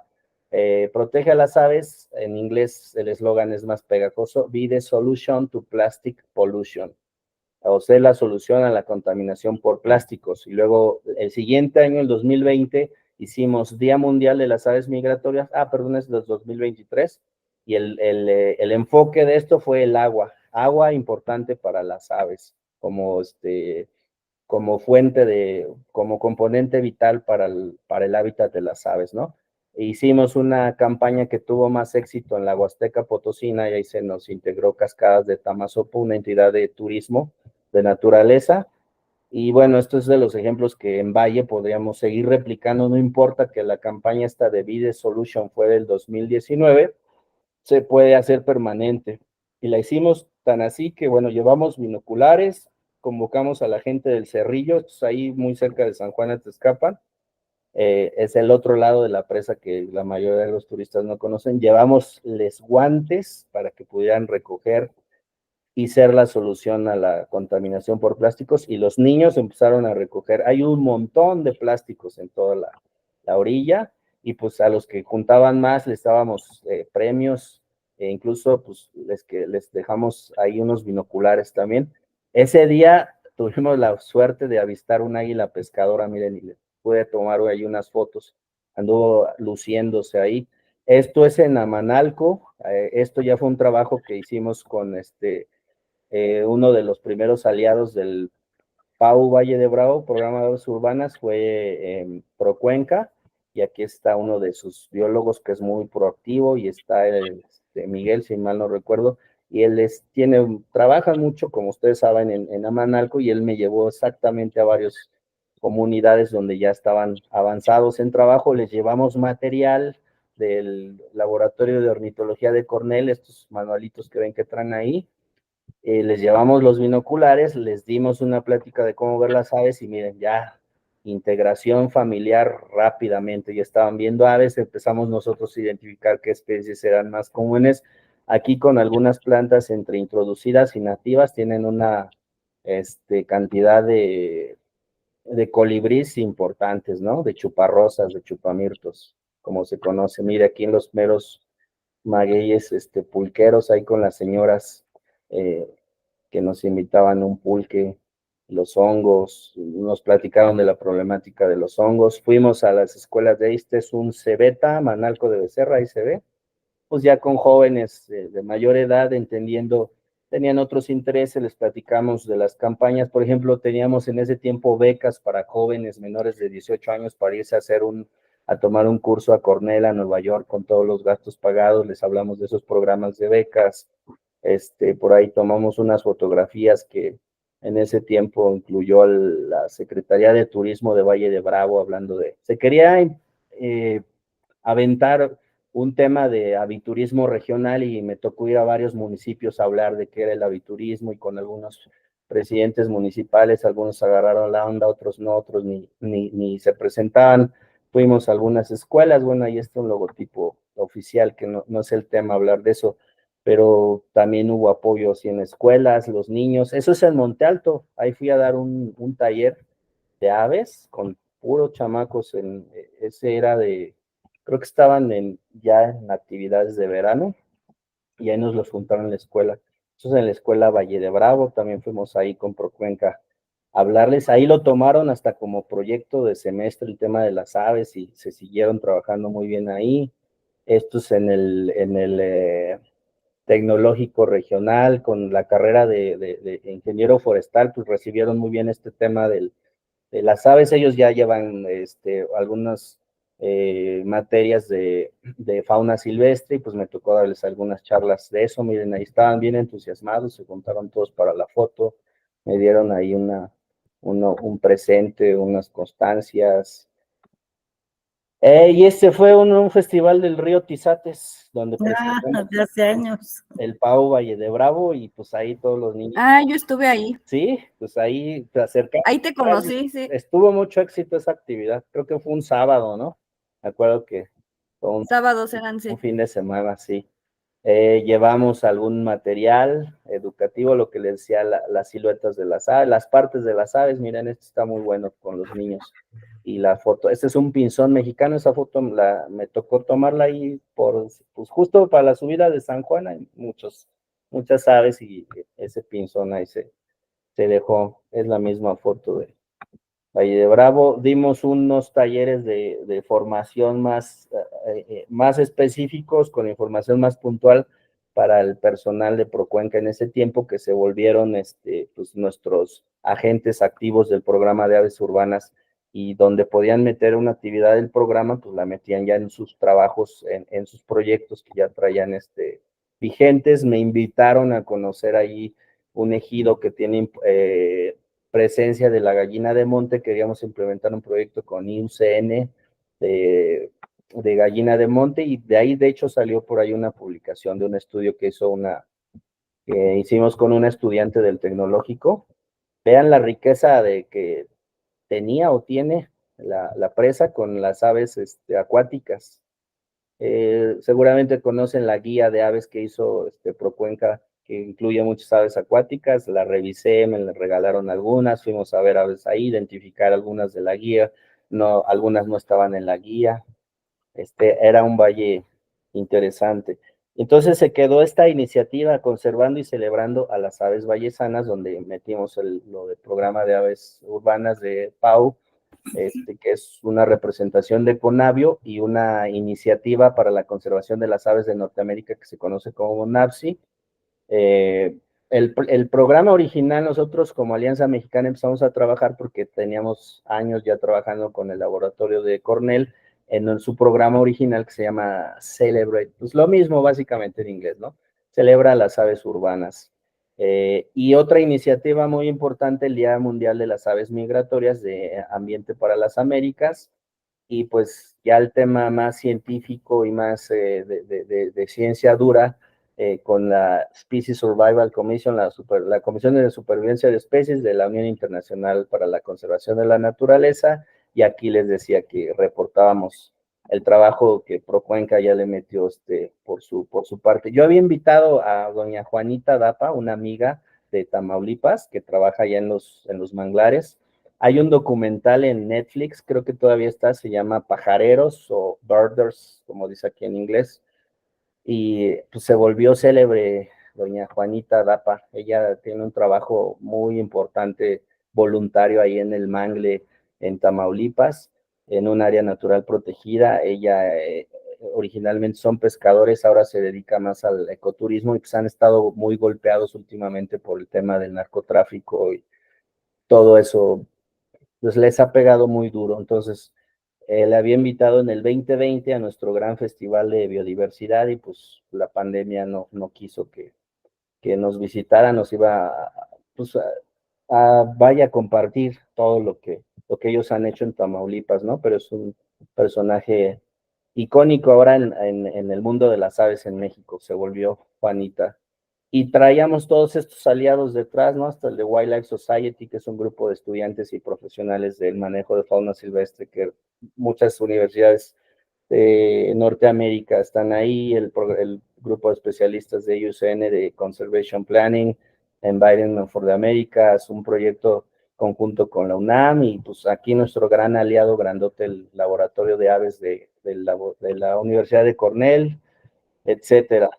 Protege a las aves. En inglés el eslogan es más pegajoso: Be the solution to plastic pollution. O sea, la solución a la contaminación por plásticos. Y luego el siguiente año, el 2020, hicimos Día Mundial de las Aves Migratorias. Perdón, es el 2023. Y el enfoque de esto fue el agua. Agua importante para las aves, como como componente vital para el hábitat de las aves, ¿no? E hicimos una campaña que tuvo más éxito en la Huasteca Potosina, y ahí se nos integró Cascadas de Tamazopo, una entidad de turismo de naturaleza. Y bueno, esto es de los ejemplos que en Valle podríamos seguir replicando, no importa que la campaña esta de Vide Solution fue del 2019, se puede hacer permanente. Y la hicimos tan así que, bueno, llevamos binoculares, convocamos a la gente del Cerrillo, esto es ahí muy cerca de San Juan de Tezcapan, es el otro lado de la presa que la mayoría de los turistas no conocen. Llevamos les guantes para que pudieran recoger y ser la solución a la contaminación por plásticos, y los niños empezaron a recoger. Hay un montón de plásticos en toda la orilla, y pues a los que juntaban más les dábamos premios, e incluso pues les dejamos ahí unos binoculares también. Ese día tuvimos la suerte de avistar un águila pescadora, miren, y le pude tomar ahí unas fotos, anduvo luciéndose ahí. Esto es en Amanalco. Esto ya fue un trabajo que hicimos con uno de los primeros aliados del PAU Valle de Bravo, Programa de Aves Urbanas, fue Procuenca, y aquí está uno de sus biólogos que es muy proactivo, y está Miguel, si mal no recuerdo, y él trabaja mucho, como ustedes saben, en Amanalco, y él me llevó exactamente a varias comunidades donde ya estaban avanzados en trabajo. Les llevamos material del Laboratorio de Ornitología de Cornell, estos manualitos que ven que traen ahí. Les llevamos los binoculares, les dimos una plática de cómo ver las aves, y miren, ya integración familiar rápidamente, ya estaban viendo aves, empezamos nosotros a identificar qué especies eran más comunes. Aquí con algunas plantas entre introducidas y nativas tienen una cantidad de colibrís importantes, ¿no? De chuparrosas, de chupamirtos, como se conoce. Mire, aquí en los meros magueyes pulqueros, ahí con las señoras que nos invitaban un pulque, los hongos, nos platicaron de la problemática de los hongos. Fuimos a las escuelas es un Cebeta, Manalco de Becerra, ahí se ve, pues ya con jóvenes de mayor edad, entendiendo, tenían otros intereses, les platicamos de las campañas. Por ejemplo, teníamos en ese tiempo becas para jóvenes menores de 18 años para irse a tomar un curso a Cornell, a Nueva York, con todos los gastos pagados. Les hablamos de esos programas de becas. Por ahí tomamos unas fotografías que en ese tiempo incluyó la Secretaría de Turismo de Valle de Bravo, se quería aventar un tema de aviturismo regional, y me tocó ir a varios municipios a hablar de qué era el aviturismo, y con algunos presidentes municipales, algunos agarraron la onda, otros no, otros ni se presentaban. Fuimos a algunas escuelas, bueno, ahí está un logotipo oficial, que no es el tema hablar de eso, pero también hubo apoyo así en escuelas, los niños. Eso es en Monte Alto. Ahí fui a dar un taller de aves con puros chamacos. Ese era creo que estaban ya en actividades de verano, y ahí nos los juntaron en la escuela. Entonces en la escuela Valle de Bravo también fuimos ahí con Procuenca a hablarles. Ahí lo tomaron hasta como proyecto de semestre, el tema de las aves, y se siguieron trabajando muy bien ahí. Estos en el tecnológico regional, con la carrera de ingeniero forestal, pues recibieron muy bien este tema de las aves. Ellos ya llevan algunas materias de fauna silvestre, y pues me tocó darles algunas charlas de eso. Miren, ahí estaban bien entusiasmados, se juntaron todos para la foto, me dieron ahí un presente, unas constancias. Y fue un festival del río Tizates, donde presentamos de hace años. el PAU Valle de Bravo, y pues ahí todos los niños. Yo estuve ahí. Sí, pues ahí te acercamos. Ahí te conocí, sí. Estuvo mucho éxito esa actividad, creo que fue un sábado, ¿no? Me acuerdo que fue Sábados eran, sí. un fin de semana, sí. Llevamos algún material educativo, lo que les decía, las siluetas de las aves, las partes de las aves. Miren, esto está muy bueno con los niños. Y la foto, este es un pinzón mexicano, esa foto me tocó tomarla ahí pues justo para la subida de San Juan, hay muchas aves y ese pinzón ahí se dejó, es la misma foto de Valle de Bravo. Dimos unos talleres de formación más específicos, con información más puntual para el personal de Procuenca en ese tiempo, que se volvieron pues, nuestros agentes activos del programa de aves urbanas, y donde podían meter una actividad del programa, pues la metían ya en sus trabajos, en sus proyectos que ya traían vigentes. Me invitaron a conocer ahí un ejido que tiene presencia de la gallina de monte. Queríamos implementar un proyecto con IUCN de gallina de monte, y de ahí de hecho salió por ahí una publicación de un estudio que hicimos con una estudiante del tecnológico. Vean la riqueza de que tenía o tiene la presa con las aves acuáticas. Seguramente conocen la guía de aves que hizo Procuenca, que incluye muchas aves acuáticas. La revisé, me le regalaron algunas, fuimos a ver aves ahí, identificar algunas de la guía. No, algunas no estaban en la guía. Era un valle interesante. Entonces se quedó esta iniciativa, conservando y celebrando a las aves vallesanas, donde metimos lo del programa de aves urbanas de PAU, que es una representación de Conavio, y una iniciativa para la conservación de las aves de Norteamérica que se conoce como NAPSI. El programa original, nosotros como Alianza Mexicana empezamos a trabajar porque teníamos años ya trabajando con el laboratorio de Cornell en su programa original, que se llama Celebrate, pues lo mismo básicamente en inglés, ¿no? Celebra las aves urbanas. Y otra iniciativa muy importante, el Día Mundial de las Aves Migratorias, de Ambiente para las Américas. Y pues ya el tema más científico y más de ciencia dura, con la Species Survival Commission, la Comisión de Supervivencia de Especies de la Unión Internacional para la Conservación de la Naturaleza. Y aquí les decía que reportábamos el trabajo que Procuenca ya le metió por su parte. Yo había invitado a doña Juanita Dapa, una amiga de Tamaulipas, que trabaja allá en los manglares. Hay un documental en Netflix, creo que todavía está, se llama Pajareros o Birders, como dice aquí en inglés, y pues se volvió célebre doña Juanita Dapa. Ella tiene un trabajo muy importante voluntario ahí en el Mangle, en Tamaulipas, en un área natural protegida. Ella originalmente son pescadores, ahora se dedica más al ecoturismo, y pues han estado muy golpeados últimamente por el tema del narcotráfico y todo eso, pues les ha pegado muy duro. Entonces, le había invitado en el 2020 a nuestro gran festival de biodiversidad, y pues la pandemia no quiso que nos visitara. Nos iba pues, vaya a compartir todo lo que ellos han hecho en Tamaulipas, ¿no? Pero es un personaje icónico ahora en el mundo de las aves en México, se volvió Juanita. Y traíamos todos estos aliados detrás, ¿no? Hasta el de Wildlife Society, que es un grupo de estudiantes y profesionales del manejo de fauna silvestre, que muchas universidades de Norteamérica están ahí. El grupo de especialistas de IUCN de Conservation Planning, Environment for the Americas, un proyecto conjunto con la UNAM, y pues aquí nuestro gran aliado grandote, el laboratorio de aves de la Universidad de Cornell, etcétera.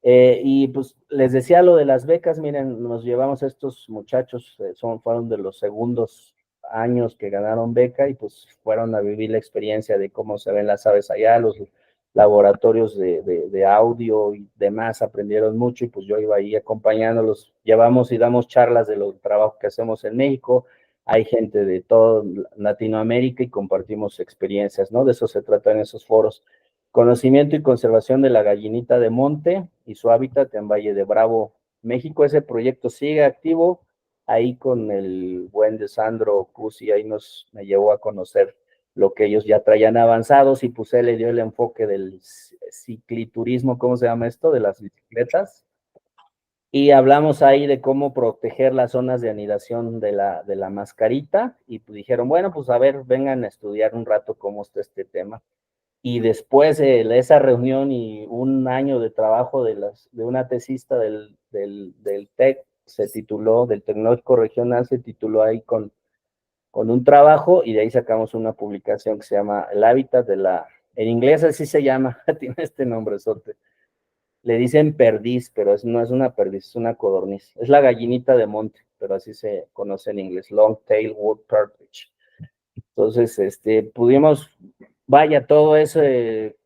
Y pues les decía lo de las becas. Miren, nos llevamos a estos muchachos, fueron de los segundos años que ganaron beca, y pues fueron a vivir la experiencia de cómo se ven las aves allá, los laboratorios de audio y demás, aprendieron mucho, y pues yo iba ahí acompañándolos. Llevamos y damos charlas de los trabajos que hacemos en México. Hay gente de toda Latinoamérica y compartimos experiencias, ¿no? De eso se trata en esos foros. Conocimiento y conservación de la gallinita de monte y su hábitat en Valle de Bravo, México. Ese proyecto sigue activo, ahí con el buen de Sandro Cusi, ahí me llevó a conocer lo que ellos ya traían avanzados, y pues él le dio el enfoque del cicliturismo, ¿cómo se llama esto? De las bicicletas. Y hablamos ahí de cómo proteger las zonas de anidación de la mascarita, y pues dijeron, bueno, pues a ver, vengan a estudiar un rato cómo está este tema. Y después de esa reunión y un año de trabajo de una tesista del TEC, se tituló, del Tecnológico Regional, se tituló ahí con un trabajo, y de ahí sacamos una publicación que se llama El hábitat en inglés así se llama, tiene este nombrezote. Le dicen perdiz, pero no es una perdiz, es una codorniz. Es la gallinita de monte, pero así se conoce en inglés, Long Tail Wood Partridge. Entonces, pudimos, vaya, todo ese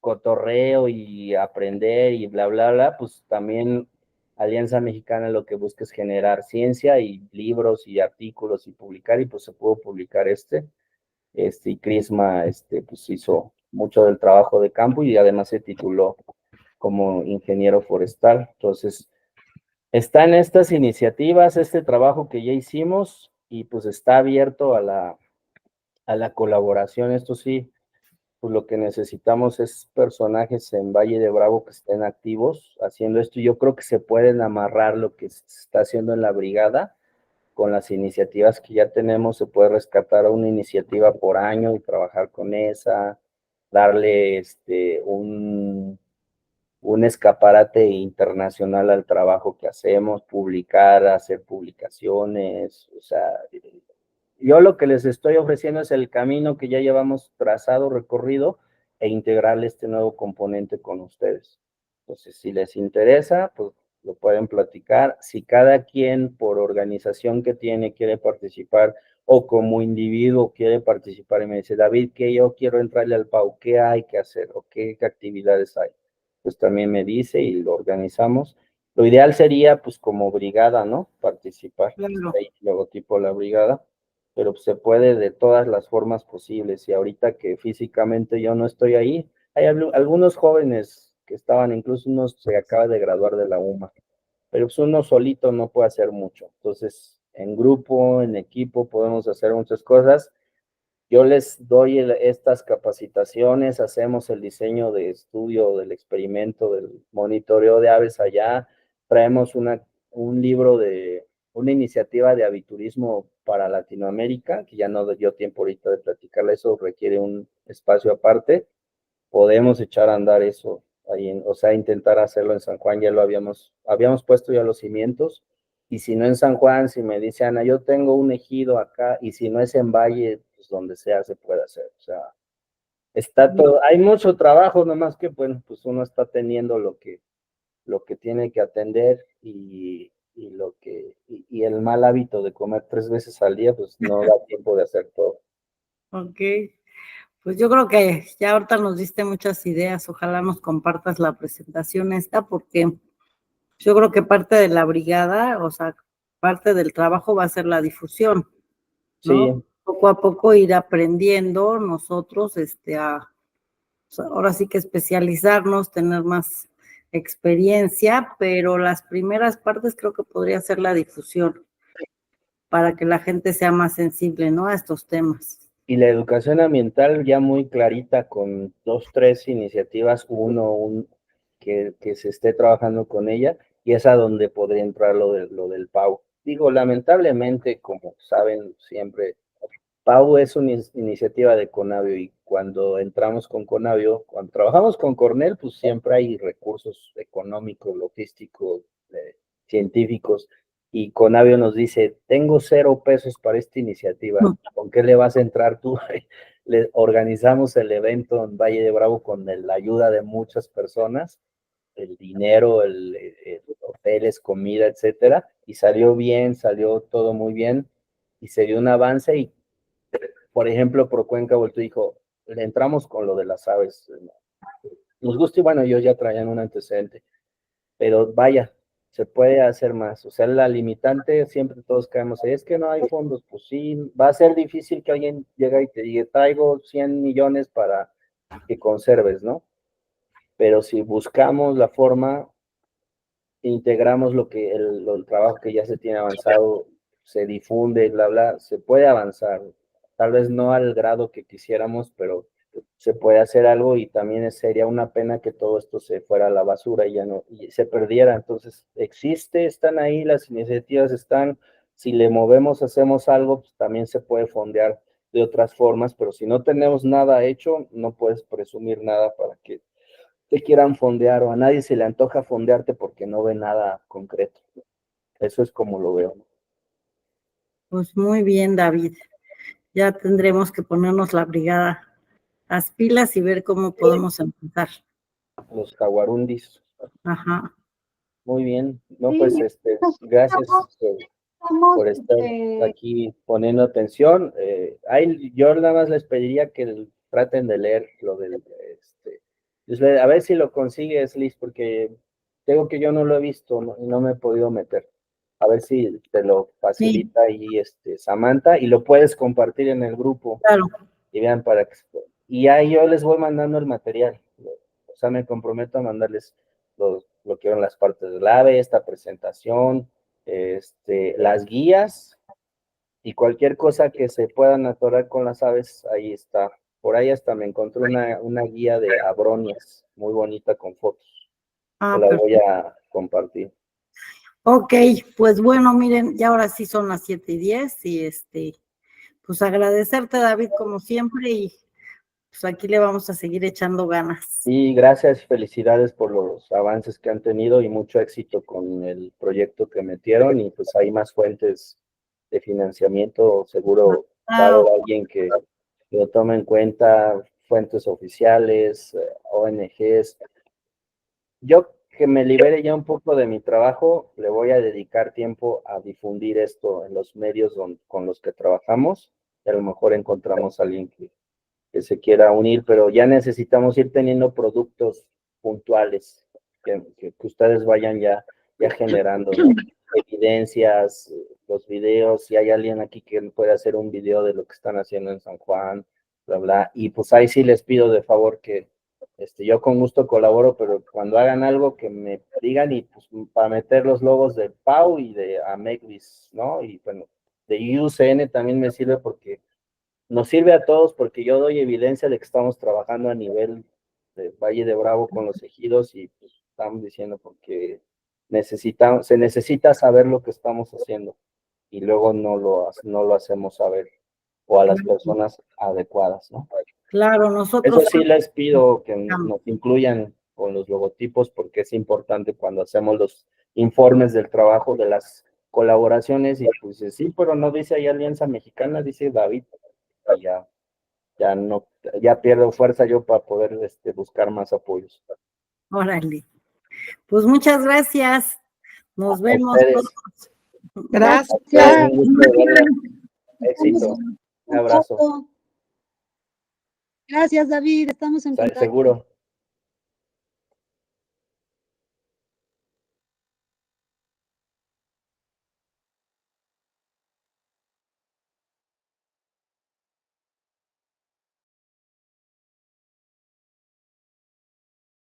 cotorreo y aprender y bla, bla, bla, pues también Alianza Mexicana lo que busca es generar ciencia y libros y artículos y publicar, y pues se pudo publicar y Crisma, pues hizo mucho del trabajo de campo y además se tituló como ingeniero forestal. Entonces, están estas iniciativas, este trabajo que ya hicimos, y pues está abierto a la colaboración. Esto sí, pues lo que necesitamos es personajes en Valle de Bravo que estén activos haciendo esto. Yo creo que se pueden amarrar lo que se está haciendo en la brigada con las iniciativas que ya tenemos. Se puede rescatar una iniciativa por año y trabajar con esa, darle un escaparate internacional al trabajo que hacemos, publicar, hacer publicaciones. O sea, yo lo que les estoy ofreciendo es el camino que ya llevamos trazado, recorrido, e integrar este nuevo componente con ustedes. Entonces, si les interesa, pues lo pueden platicar. Si cada quien por organización que tiene quiere participar, o como individuo quiere participar y me dice, David, que yo quiero entrarle al PAU, ¿qué hay que hacer o qué actividades hay? Pues también me dice y lo organizamos. Lo ideal sería, pues como brigada, ¿no? Participar. Claro. Ahí, logotipo la brigada, pero pues, se puede de todas las formas posibles. Y ahorita que físicamente yo no estoy ahí, hay algunos jóvenes que estaban, incluso uno se acaba de graduar de la UMA, pero pues uno solito no puede hacer mucho. Entonces, en grupo, en equipo, podemos hacer muchas cosas. Yo les doy estas capacitaciones, hacemos el diseño de estudio del experimento, del monitoreo de aves allá, traemos un libro una iniciativa de aviturismo para Latinoamérica, que ya no dio tiempo ahorita de platicarla, eso requiere un espacio aparte. Podemos echar a andar eso ahí, o sea, intentar hacerlo en San Juan. Ya lo habíamos puesto ya los cimientos, y si no en San Juan, si me dice Ana, yo tengo un ejido acá, y si no es en Valle, pues donde sea se puede hacer. O sea, está todo, hay mucho trabajo, nomás que, bueno, pues uno está teniendo lo que tiene que atender, y el mal hábito de comer 3 veces al día, pues no da tiempo de hacer todo. Ok, pues yo creo que ya ahorita nos diste muchas ideas. Ojalá nos compartas la presentación esta, porque yo creo que parte de la brigada, o sea, parte del trabajo va a ser la difusión, ¿no? Sí. Poco a poco ir aprendiendo nosotros, ahora sí que especializarnos, tener más experiencia, pero las primeras partes creo que podría ser la difusión, para que la gente sea más sensible, ¿no?, a estos temas. Y la educación ambiental ya muy clarita, con 2, 3 iniciativas, que se esté trabajando con ella, y es a donde podría entrar lo del PAU. Digo, lamentablemente, como saben siempre, PAU es una iniciativa de Conavio, y cuando entramos con Conavio, cuando trabajamos con Cornell, pues siempre hay recursos económicos, logísticos, científicos, y Conavio nos dice, tengo 0 pesos para esta iniciativa, ¿con qué le vas a entrar tú? Le organizamos el evento en Valle de Bravo con la ayuda de muchas personas, el dinero, hoteles, comida, etcétera, y salió bien, salió todo muy bien, y se dio un avance. Y por ejemplo, por Cuenca volteó y dijo, le entramos con lo de las aves, nos gusta, y bueno, ellos ya traían un antecedente, pero vaya, se puede hacer más. O sea, la limitante, siempre todos caemos, es que no hay fondos. Pues sí, va a ser difícil que alguien llegue y te diga, traigo 100 millones para que conserves, ¿no? Pero si buscamos la forma, integramos el trabajo que ya se tiene avanzado, se difunde, bla, bla, se puede avanzar. Tal vez no al grado que quisiéramos, pero se puede hacer algo, y también sería una pena que todo esto se fuera a la basura y ya no, y se perdiera. Entonces, están ahí, las iniciativas están, si le movemos, hacemos algo, pues también se puede fondear. de otras formas, pero si no tenemos nada hecho, no puedes presumir nada para que te quieran fondear, o a nadie se le antoja fondearte porque no ve nada concreto. Eso es como lo veo. Pues muy bien, David. Ya tendremos que ponernos la brigada, las pilas y ver cómo podemos empezar. Los jaguarundis. Ajá. Muy bien. No, Sí, pues gracias estamos, por estar aquí poniendo atención. Yo nada más les pediría que traten de leer lo del, a ver si lo consigues, Liz, porque tengo que yo no lo he visto, y no me he podido meter. A ver si te lo facilita ahí, Samantha, y lo puedes compartir en el grupo. Claro. Y vean y ahí yo les voy mandando el material. O sea, me comprometo a mandarles lo que eran las partes del AVE, esta presentación, las guías y cualquier cosa que se puedan atorar con las aves, ahí está. Por ahí hasta me encontré una guía de abronias, muy bonita con fotos. Ah, la voy a compartir. Ok, pues bueno, miren, ya ahora sí son las 7:10 y pues agradecerte, David, como siempre, y pues aquí le vamos a seguir echando ganas. Y gracias y felicidades por los avances que han tenido y mucho éxito con el proyecto que metieron, y pues hay más fuentes de financiamiento, seguro va a haber alguien que lo tome en cuenta, fuentes oficiales, ONGs. Yo, que me libere ya un poco de mi trabajo, le voy a dedicar tiempo a difundir esto en los medios con los que trabajamos, y a lo mejor encontramos a alguien que se quiera unir, pero ya necesitamos ir teniendo productos puntuales que ustedes vayan ya generando, ¿no? Evidencias, los videos, si hay alguien aquí que puede hacer un video de lo que están haciendo en San Juan, bla, bla, y pues ahí sí les pido de favor que yo con gusto colaboro, pero cuando hagan algo que me digan, y pues para meter los logos de Pau y de Amegris, ¿no? Y bueno, de UCN también me sirve porque nos sirve a todos, porque yo doy evidencia de que estamos trabajando a nivel de Valle de Bravo con los ejidos, y pues estamos diciendo porque se necesita saber lo que estamos haciendo, y luego no lo hacemos saber, o a las personas adecuadas, ¿no? Claro, nosotros. Eso sí les pido que nos incluyan con los logotipos, porque es importante cuando hacemos los informes del trabajo, de las colaboraciones, y pues sí, pero no dice ahí Alianza Mexicana, dice David, y ya pierdo fuerza yo para poder buscar más apoyos. Órale. Pues muchas gracias. Nos vemos todos. Gracias. Un gusto verla. Éxito. Un abrazo. Gracias, David. Estamos en contacto. Seguro.